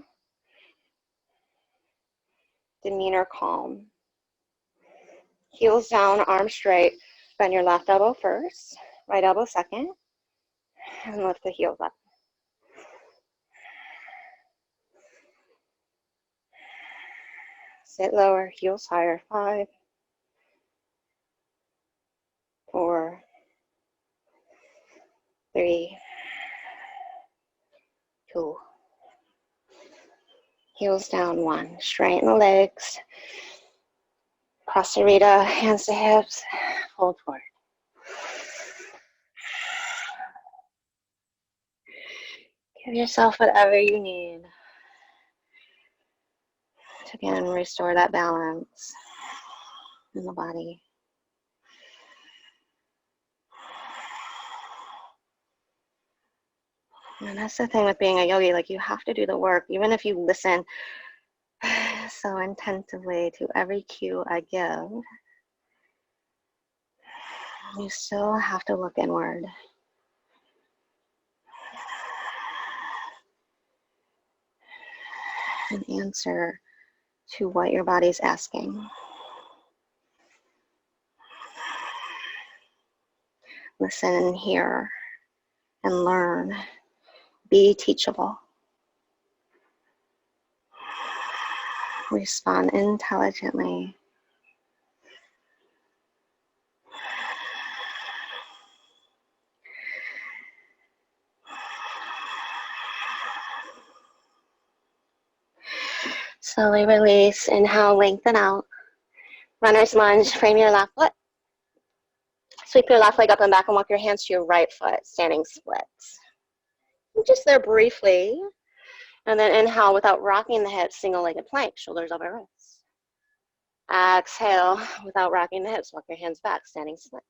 demeanor calm. Heels down, arms straight. Bend your left elbow first, right elbow second, and lift the heels up. Sit lower, heels higher. 5, 4, 3, 2. Heels down, 1. Straighten the legs. Prasarita, hands to hips, fold forward. Give yourself whatever you need to again restore that balance in the body. And that's the thing with being a yogi, like you have to do the work, even if you listen so attentively to every cue I give, you still have to look inward. And answer to what your body's asking. Listen and hear and learn. Be teachable. Respond intelligently. Slowly release. Inhale, lengthen out. Runner's lunge, frame your left foot. Sweep your left leg up and back and walk your hands to your right foot, standing splits. Just there briefly. And then inhale without rocking the hips, single-legged plank, shoulders over wrists. Exhale without rocking the hips, walk your hands back, standing splits.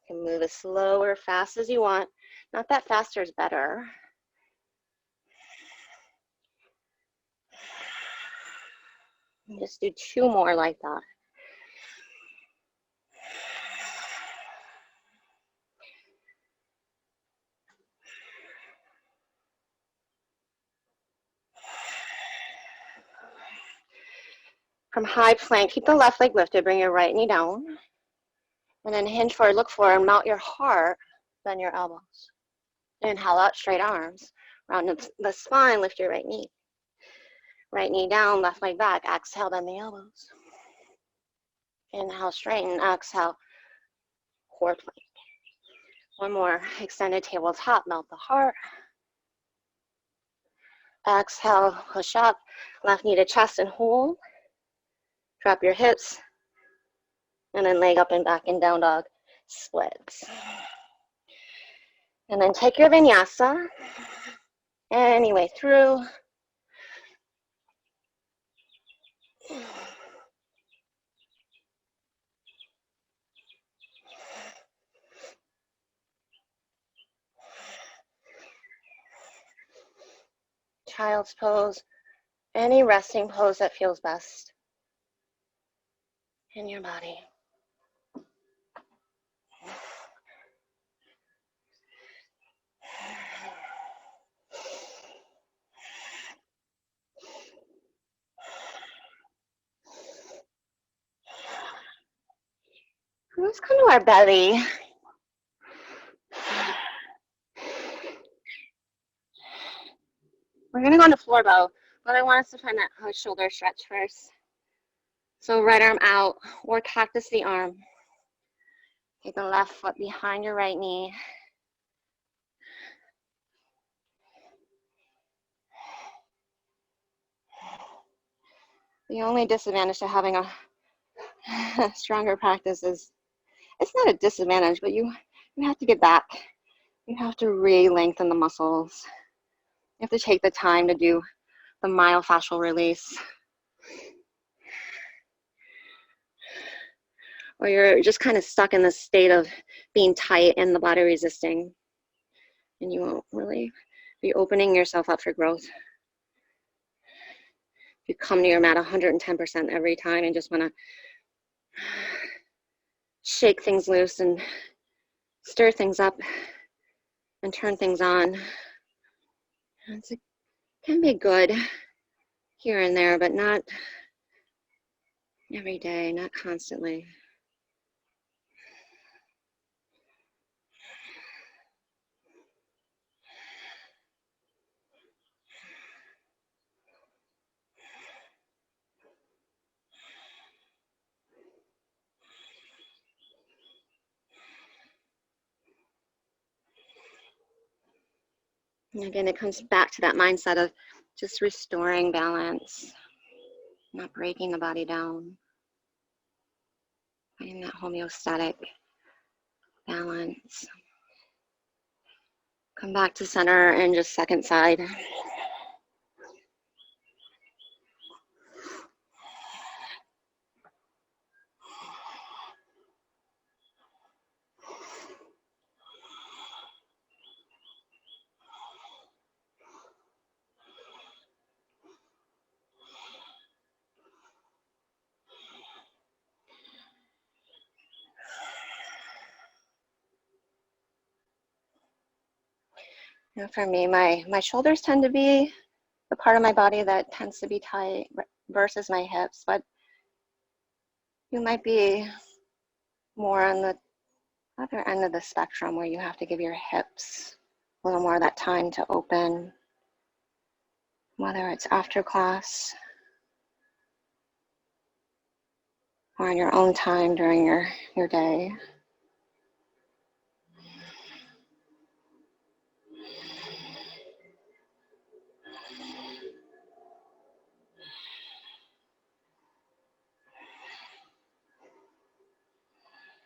You can move as slow or fast as you want. Not that faster is better. Just do 2 more like that. From high plank, keep the left leg lifted, bring your right knee down. And then hinge forward, look forward, mount your heart, bend your elbows. Inhale out, straight arms. Round the spine, lift your right knee. Right knee down, left leg back. Exhale, bend the elbows. Inhale, straighten. Exhale, core plank. One more, extended tabletop, melt the heart. Exhale, push up. Left knee to chest and hold. Drop your hips. And then leg up and back in down dog splits. And then take your vinyasa any way through. Child's pose, any resting pose that feels best in your body. Let's come to our belly. We're going to go into floor bow, but I want us to find that shoulder stretch first. So right arm out or cactus the arm. Take the left foot behind your right knee. The only disadvantage to having a stronger practice is, it's not a disadvantage, but you have to get back. You have to re-lengthen the muscles. You have to take the time to do the myofascial release. Or you're just kind of stuck in this state of being tight and the body resisting. And you won't really be opening yourself up for growth. You come to your mat 110% every time and just want to shake things loose and stir things up and turn things on. It can be good here and there, but not every day, not constantly. And again, it comes back to that mindset of just restoring balance, not breaking the body down, finding that homeostatic balance. Come back to center and just second side. You know, for me, my shoulders tend to be the part of my body that tends to be tight versus my hips, but you might be more on the other end of the spectrum where you have to give your hips a little more of that time to open, whether it's after class or in your own time during your day.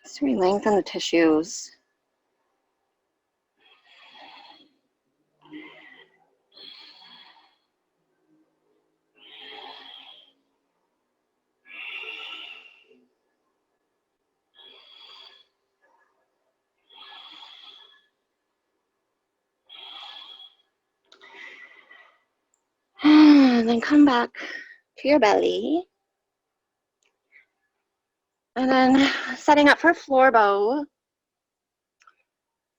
Just re-lengthen the tissues. And then come back to your belly. And then setting up for floor bow.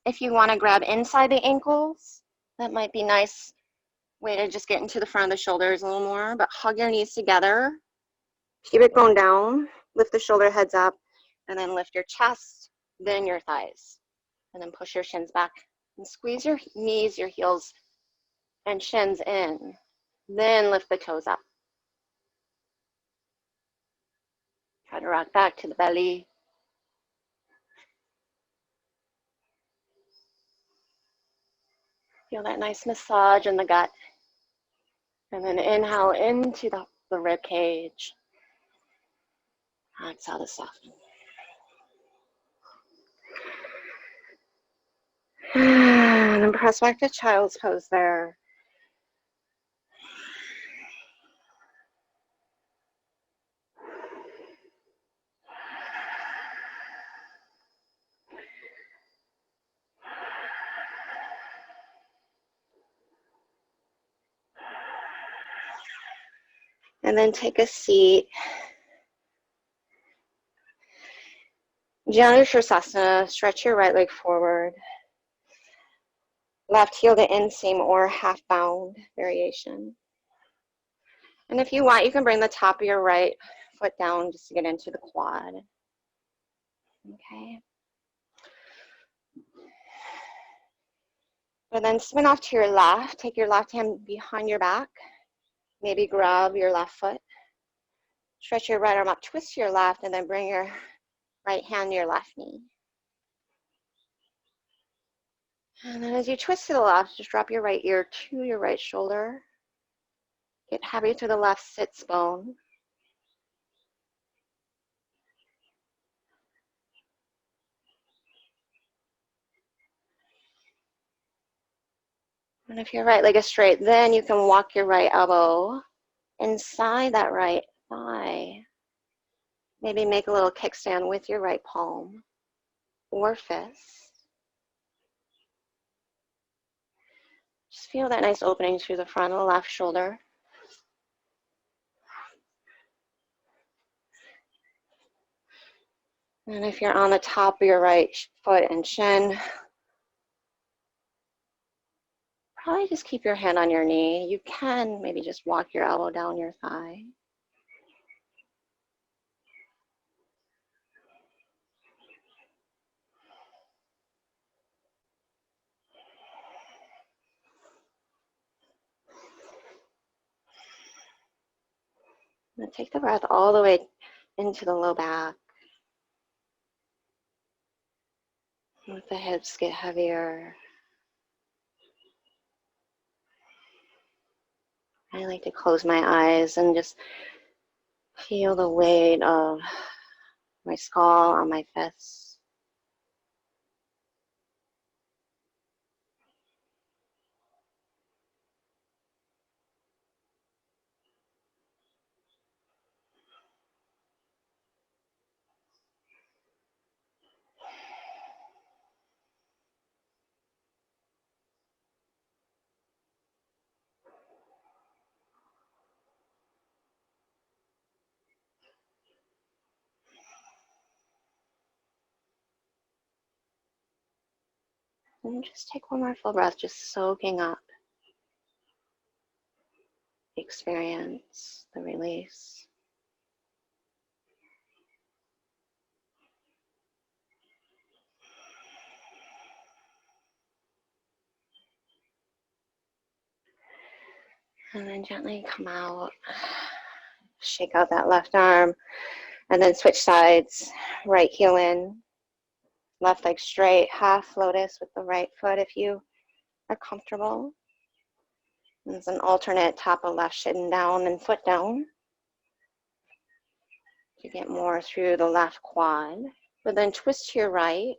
If you want to grab inside the ankles, that might be a nice way to just get into the front of the shoulders a little more, but hug your knees together. Pubic bone down, lift the shoulder heads up, and then lift your chest, then your thighs. And then push your shins back and squeeze your knees, your heels, and shins in. Then lift the toes up. Try to rock back to the belly. Feel that nice massage in the gut. And then inhale into the rib cage. Exhale to soften. And then press back to child's pose there. And then take a seat. Janu Sirsasana, stretch your right leg forward. Left heel to inseam or half bound variation. And if you want, you can bring the top of your right foot down just to get into the quad. Okay. And then spin off to your left. Take your left hand behind your back. Maybe grab your left foot. Stretch your right arm up, twist to your left, and then bring your right hand to your left knee. And then as you twist to the left, just drop your right ear to your right shoulder. Get heavy to the left sits bone. And if your right leg is straight, then you can walk your right elbow inside that right thigh. Maybe make a little kickstand with your right palm or fist. Just feel that nice opening through the front of the left shoulder. And if you're on the top of your right foot and shin, probably just keep your hand on your knee. You can maybe just walk your elbow down your thigh. And take the breath all the way into the low back. Let the hips get heavier. I like to close my eyes and just feel the weight of my skull on my fists. And just take one more full breath, just soaking up the experience, the release. And then gently come out, shake out that left arm, and then switch sides, right heel in, left leg straight, half lotus with the right foot if you are comfortable. There's an alternate top of left shin down and foot down to get more through the left quad. But then twist to your right.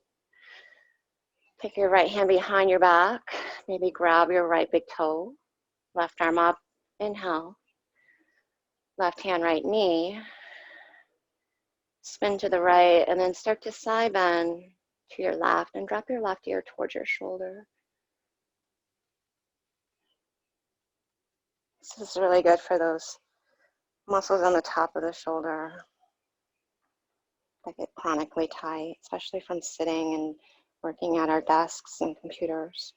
Take your right hand behind your back. Maybe grab your right big toe. Left arm up. Inhale. Left hand, right knee. Spin to the right and then start to side bend to your left and drop your left ear towards your shoulder. This is really good for those muscles on the top of the shoulder that get chronically tight, especially from sitting and working at our desks and computers.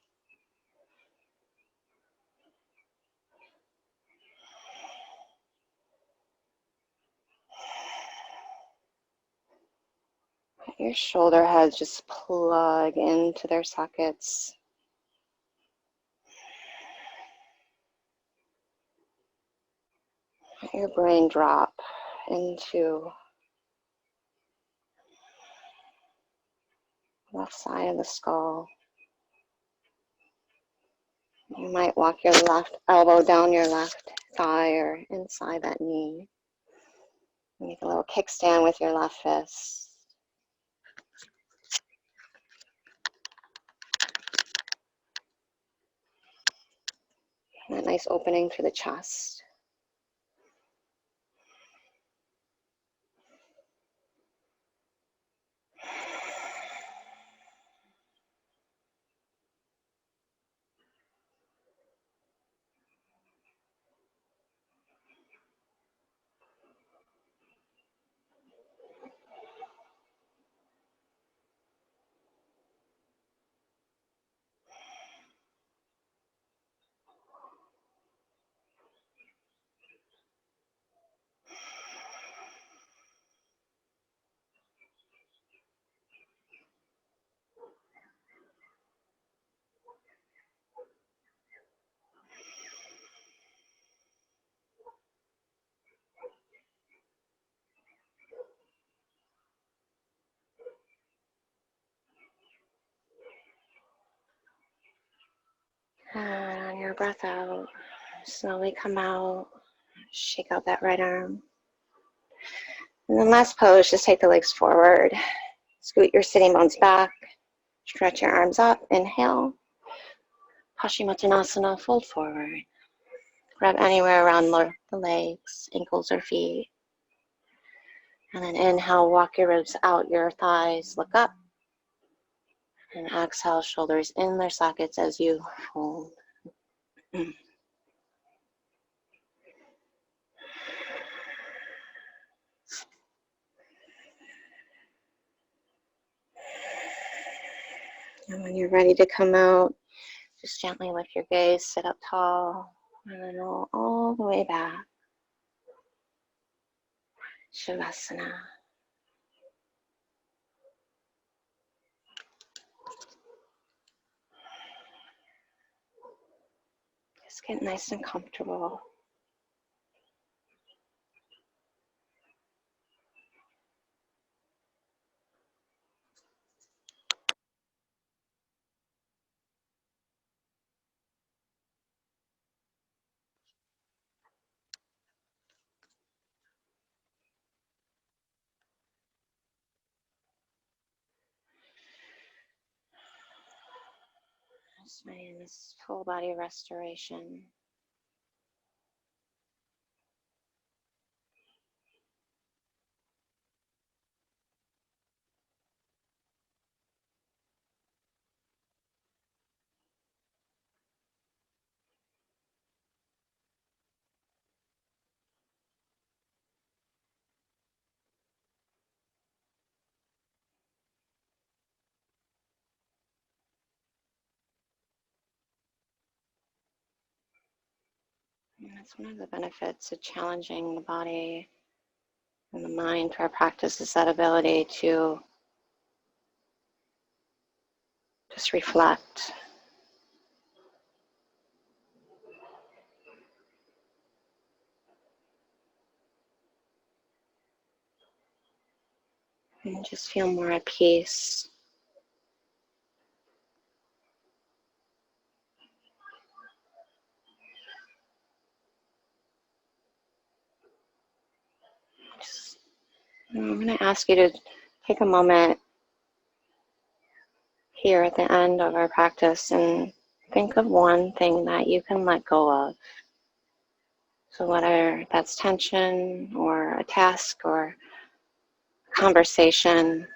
Let your shoulder heads just plug into their sockets. Let your brain drop into the left side of the skull. You might walk your left elbow down your left thigh or inside that knee. Make a little kickstand with your left fist. And a nice opening to the chest. And on your breath out, slowly come out, shake out that right arm. And then last pose, just take the legs forward. Scoot your sitting bones back. Stretch your arms up. Inhale. Paschimottanasana, fold forward. Grab anywhere around the legs, ankles, or feet. And then inhale, walk your ribs out your thighs, look up. And exhale, shoulders in their sockets as you fold. And when you're ready to come out, just gently lift your gaze, sit up tall, and then roll all the way back. Shavasana. Just get nice and comfortable. Just in this full body restoration. And that's one of the benefits of challenging the body and the mind to our practice, is that ability to just reflect. And just feel more at peace. I'm going to ask you to take a moment here at the end of our practice and think of one thing that you can let go of. So whether that's tension or a task or a conversation,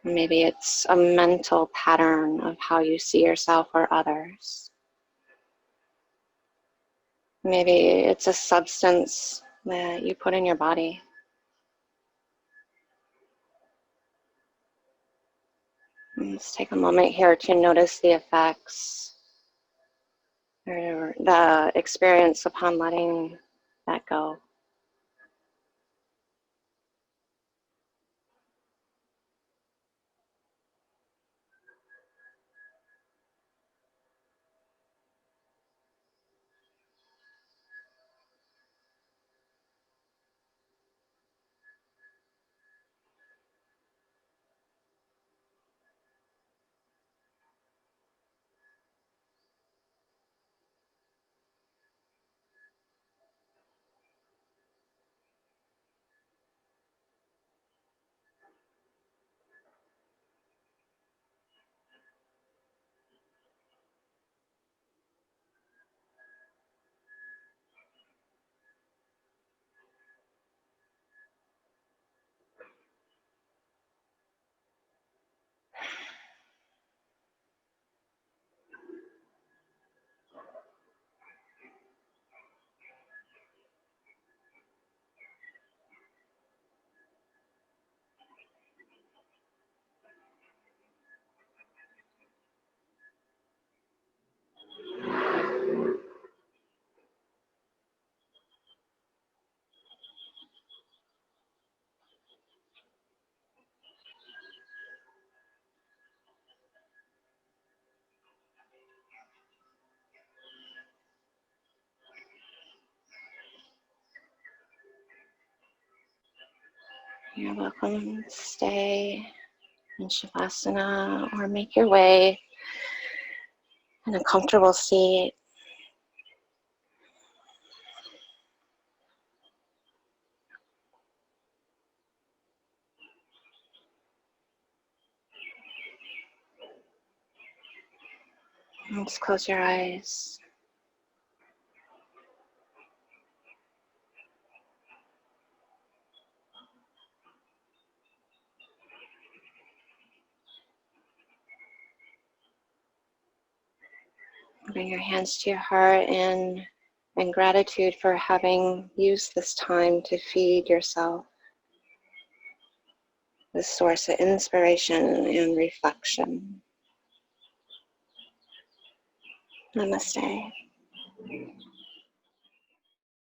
maybe it's a mental pattern of how you see yourself or others. Maybe it's a substance that you put in your body. And let's take a moment here to notice the effects or the experience upon letting that go. You're welcome to stay in Shavasana or make your way in a comfortable seat. And just close your eyes. Bring your hands to your heart in gratitude for having used this time to feed yourself this source of inspiration and reflection. Namaste.